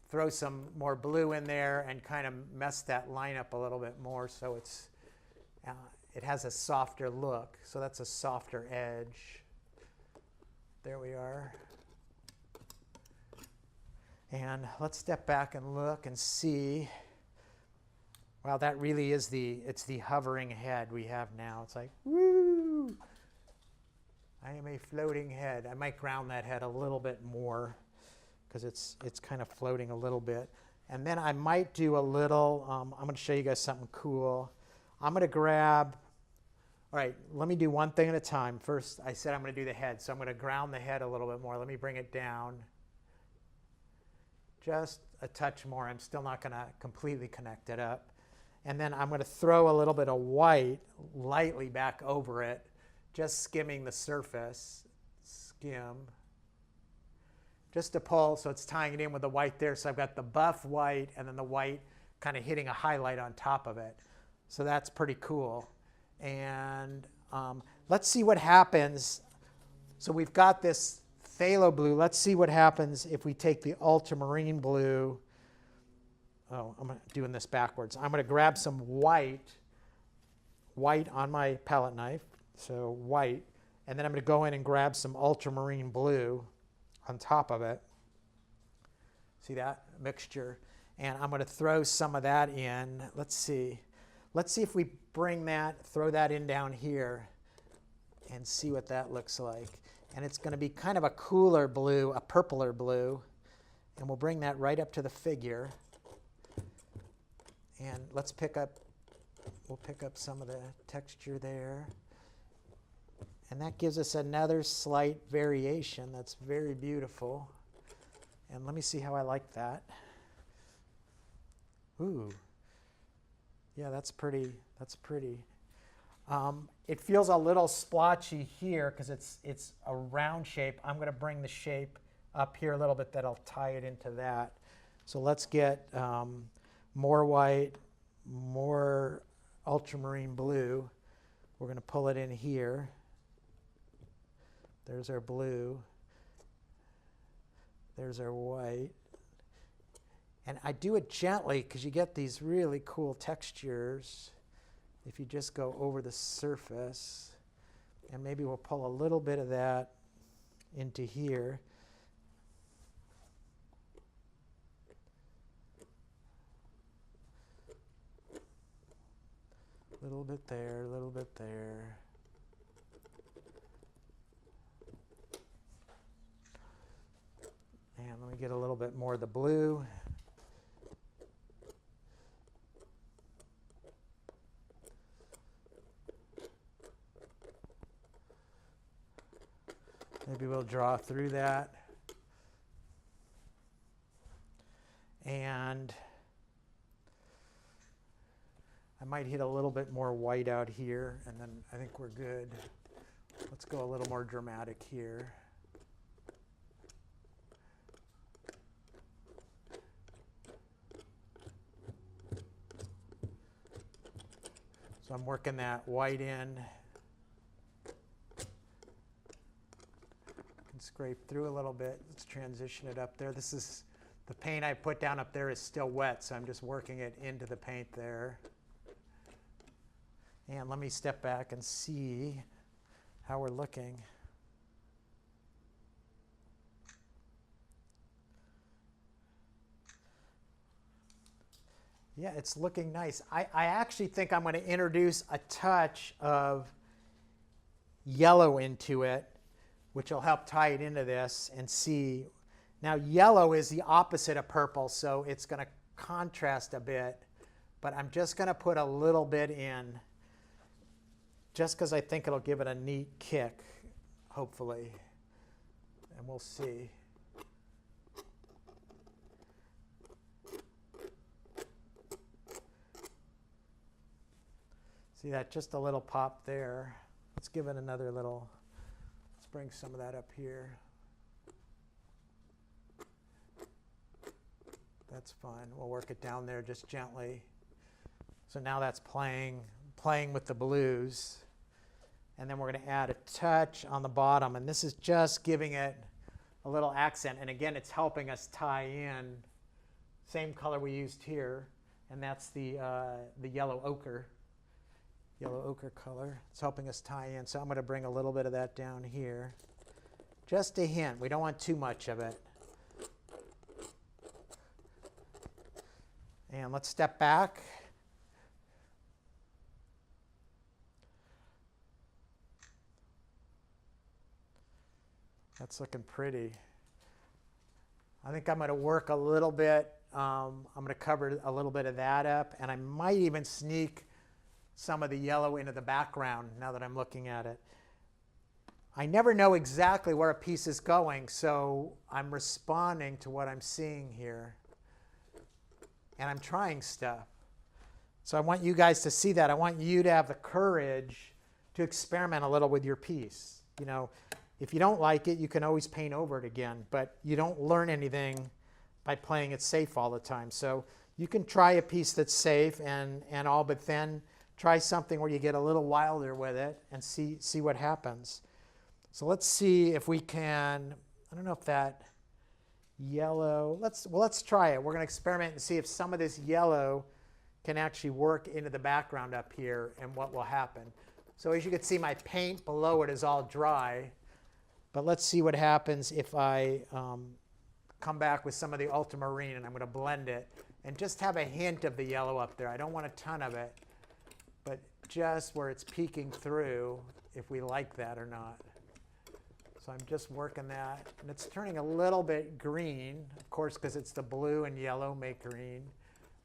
throw some more blue in there and kind of mess that line up a little bit more so it's it has a softer look. So that's a softer edge. There we are. And let's step back and look and see. Wow, that really is it's the hovering head we have now. It's like, woo! I am a floating head. I might ground that head a little bit more because it's kind of floating a little bit. And then I might do a little, I'm going to show you guys something cool. I'm going to grab, all right, let me do one thing at a time. First, I said I'm going to do the head. So I'm going to ground the head a little bit more. Let me bring it down. Just a touch more. I'm still not going to completely connect it up. And then I'm going to throw a little bit of white lightly back over it, just skimming the surface. Skim. Just to pull, so it's tying it in with the white there. So I've got the buff white and then the white kind of hitting a highlight on top of it. So that's pretty cool. And let's see what happens. So we've got this phthalo blue. Let's see what happens if we take the ultramarine blue. Oh, I'm doing this backwards. I'm going to grab some white on my palette knife. So white. And then I'm going to go in and grab some ultramarine blue on top of it. See that mixture? And I'm going to throw some of that in. Let's see. Let's see if we bring that, throw that in down here and see what that looks like. And it's going to be kind of a cooler blue, a purpler blue. And we'll bring that right up to the figure. And let's we'll pick up some of the texture there. And that gives us another slight variation that's very beautiful. And let me see how I like that. Ooh. Yeah, that's pretty. That's pretty. It feels a little splotchy here because it's a round shape. I'm going to bring the shape up here a little bit that'll tie it into that. So let's get more white, more ultramarine blue. We're going to pull it in here. There's our blue. There's our white. And I do it gently because you get these really cool textures if you just go over the surface. And maybe we'll pull a little bit of that into here. A little bit there, a little bit there. And let me get a little bit more of the blue. Maybe we'll draw through that. And I might hit a little bit more white out here, and then I think we're good. Let's go a little more dramatic here. So I'm working that white in. Can scrape through a little bit. Let's transition it up there. This is the paint I put down up there is still wet, so I'm just working it into the paint there. And let me step back and see how we're looking. Yeah, it's looking nice. I actually think I'm going to introduce a touch of yellow into it, which will help tie it into this and see. Now yellow is the opposite of purple, so it's going to contrast a bit, but I'm just going to put a little bit in just because I think it'll give it a neat kick, hopefully, and we'll see. See that, just a little pop there. Let's give it another little, let's bring some of that up here. That's fine. We'll work it down there just gently. So now that's playing with the blues. And then we're going to add a touch on the bottom. And this is just giving it a little accent. And again, it's helping us tie in. Same color we used here. And that's the yellow ochre. Yellow ochre color. It's helping us tie in. So I'm going to bring a little bit of that down here. Just a hint. We don't want too much of it. And let's step back. That's looking pretty. I think I'm going to work a little bit. I'm going to cover a little bit of that up, and I might even sneak some of the yellow into the background now that I'm looking at it. I never know exactly where a piece is going, so I'm responding to what I'm seeing here. And I'm trying stuff. So I want you guys to see that. I want you to have the courage to experiment a little with your piece. You know, if you don't like it, you can always paint over it again, but you don't learn anything by playing it safe all the time. So you can try a piece that's safe and all, but then try something where you get a little wilder with it and see what happens. So let's see if we can, I don't know if that yellow, let's try it. We're going to experiment and see if some of this yellow can actually work into the background up here and what will happen. So as you can see, my paint below it is all dry, but let's see what happens if I come back with some of the ultramarine and I'm going to blend it and just have a hint of the yellow up there. I don't want a ton of it, but just where it's peeking through, if we like that or not. So I'm just working that, and it's turning a little bit green, of course, because it's the blue and yellow make green,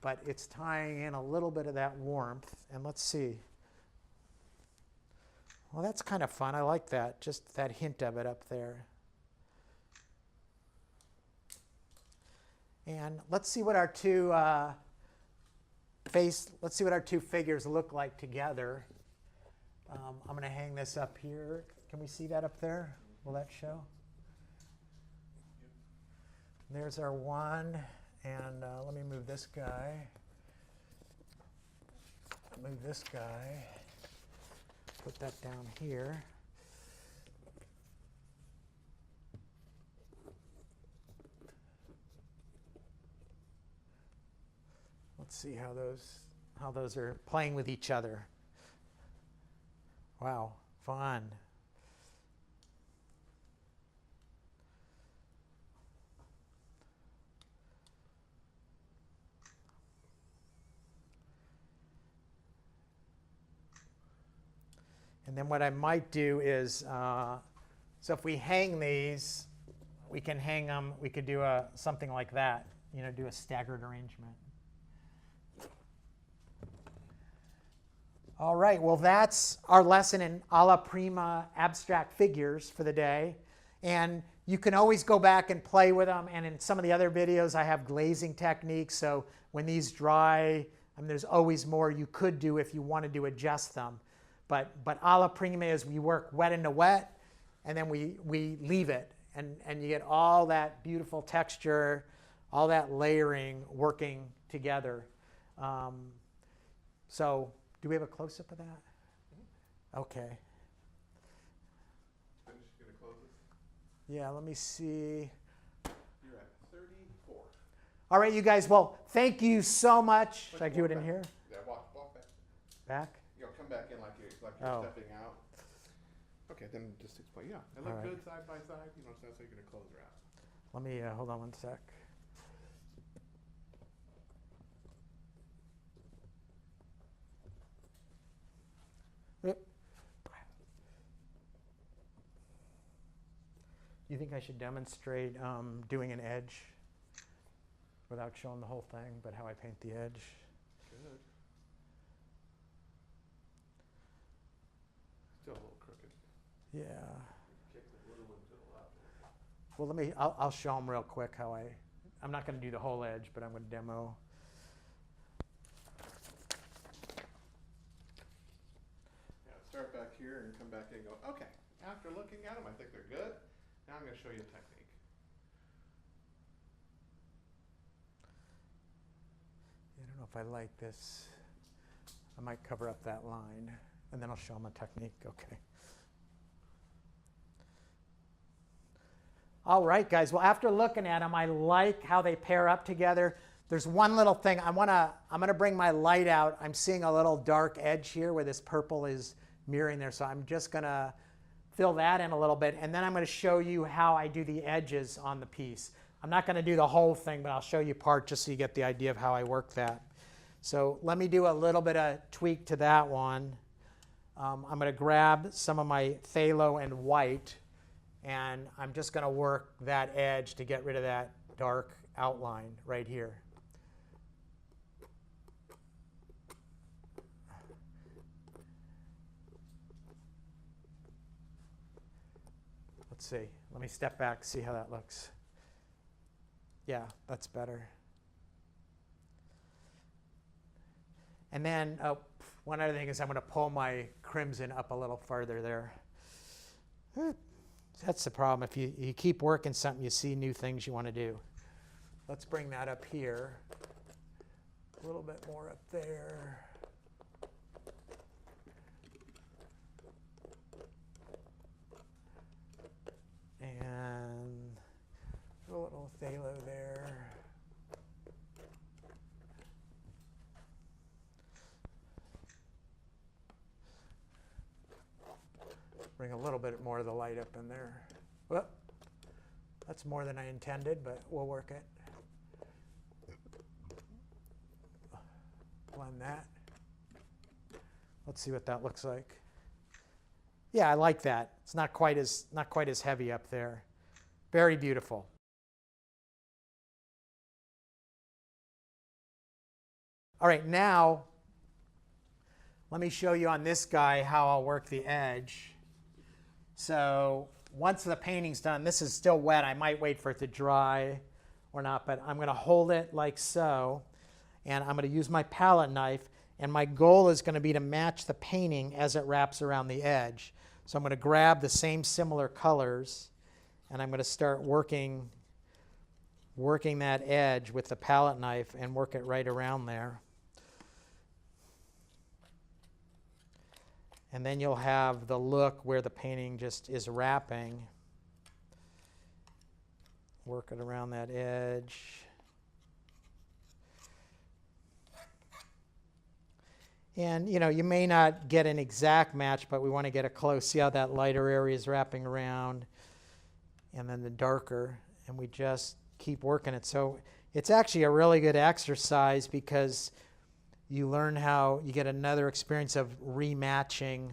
but it's tying in a little bit of that warmth. And let's see. Well, that's kind of fun. I like that, just that hint of it up there. And let's see what our two figures look like together. I'm going to hang this up here. Can we see that up there? Will that show? There's our one, and let me move this guy. Move this guy. Put that down here. Let's see how those are playing with each other. Wow, fun. And then what I might do is, so if we hang these, we can hang them, we could do something like that, you know, do a staggered arrangement. All right, well, that's our lesson in alla prima abstract figures for the day. And you can always go back and play with them. And in some of the other videos, I have glazing techniques. So when these dry, there's always more you could do if you wanted to adjust them. But alla prima is we work wet into wet, and then we leave it. And you get all that beautiful texture, all that layering working together. So do we have a close-up of that? Mm-hmm. Okay. Finish, gonna close this? Yeah, let me see. You're at 34. All right, you guys. Well, thank you so much. Should I do it in here? Yeah, walk back. Back? You know, come back in like you're stepping out. Okay, then just explain. Yeah, it look good side by side. You know, so that's how you're gonna close her out. Let me hold on one sec. Yep. You think I should demonstrate doing an edge without showing the whole thing, but how I paint the edge? Good. Still a little crooked. Yeah. Kick the little one to the left. Well, I'll show them real quick how I'm not going to do the whole edge, but I'm going to demo. Yeah, start back here and come back in and go, okay, after looking at them, I think they're good. Now I'm going to show you a technique. I don't know if I like this. I might cover up that line, and then I'll show them a technique. Okay. All right, guys. Well, after looking at them, I like how they pair up together. There's one little thing. I'm gonna bring my light out. I'm seeing a little dark edge here where this purple is mirroring there, so I'm just gonna fill that in a little bit, and then I'm gonna show you how I do the edges on the piece. I'm not gonna do the whole thing, but I'll show you part just so you get the idea of how I work that. So let me do a little bit of tweak to that one. I'm gonna grab some of my phthalo and white, and I'm just going to work that edge to get rid of that dark outline right here. Let's see. Let me step back, see how that looks. Yeah, that's better. And then one other thing is I'm going to pull my crimson up a little farther there. That's the problem. If you keep working something, you see new things you want to do. Let's bring that up here. A little bit more up there. And a little phthalo there. Bring a little bit more of the light up in there. Whoop. That's more than I intended, but we'll work it. Blend that. Let's see what that looks like. Yeah, I like that. It's not quite as heavy up there. Very beautiful. All right, now let me show you on this guy how I'll work the edge. So once the painting's done, this is still wet. I might wait for it to dry or not, but I'm going to hold it like so, and I'm going to use my palette knife, and my goal is going to be to match the painting as it wraps around the edge. So I'm going to grab the same similar colors, and I'm going to start working that edge with the palette knife and work it right around there. And then you'll have the look where the painting just is wrapping. Work it around that edge. And you may not get an exact match, but we want to get a close. See how that lighter area is wrapping around, and then the darker, and we just keep working it. So it's actually a really good exercise because you learn how you get another experience of rematching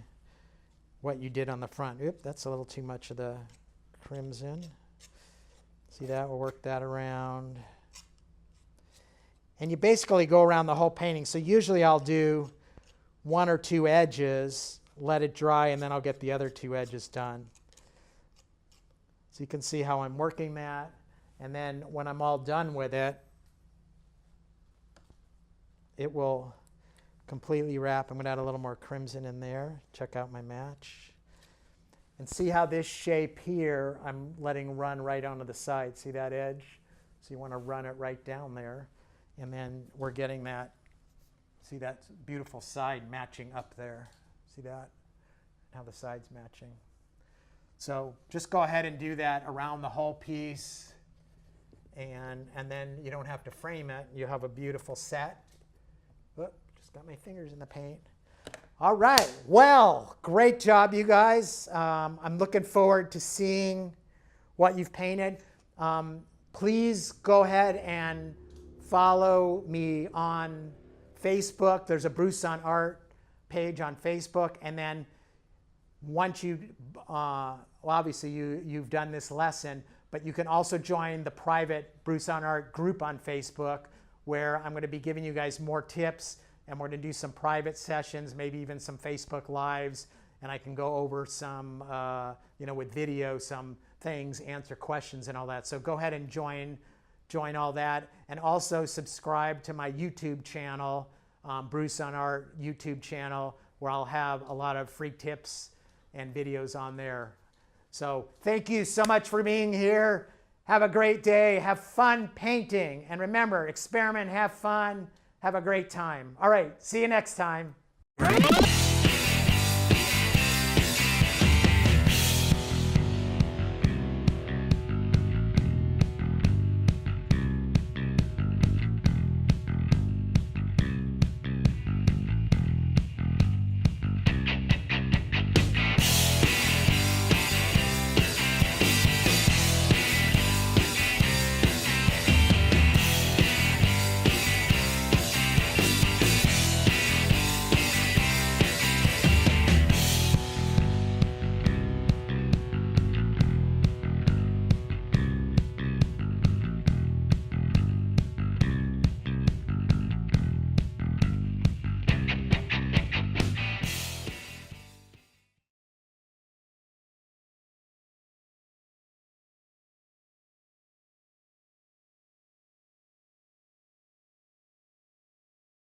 what you did on the front. Oop, that's a little too much of the crimson. See that? We'll work that around. And you basically go around the whole painting. So usually I'll do one or two edges, let it dry, and then I'll get the other two edges done. So you can see how I'm working that. And then when I'm all done with it, it will completely wrap. I'm going to add a little more crimson in there. Check out my match. And see how this shape here, I'm letting run right onto the side. See that edge? So you want to run it right down there. And then we're getting that, see that beautiful side matching up there. See that? How the side's matching. So just go ahead and do that around the whole piece. And then you don't have to frame it. You have a beautiful set. Oop, just got my fingers in the paint. All right. Well, great job, you guys. I'm looking forward to seeing what you've painted. Please go ahead and follow me on Facebook. There's a Bruce on Art page on Facebook. And then once you, well, obviously you've done this lesson, but you can also join the private Bruce on Art group on Facebook, where I'm going to be giving you guys more tips, and we're going to do some private sessions, maybe even some Facebook Lives, and I can go over some, with video, some things, answer questions and all that. So go ahead and join all that, and also subscribe to my YouTube channel, Bruce on Art YouTube channel, where I'll have a lot of free tips and videos on there. So thank you so much for being here. Have a great day. Have fun painting. And remember, experiment, have fun, have a great time. All right, see you next time.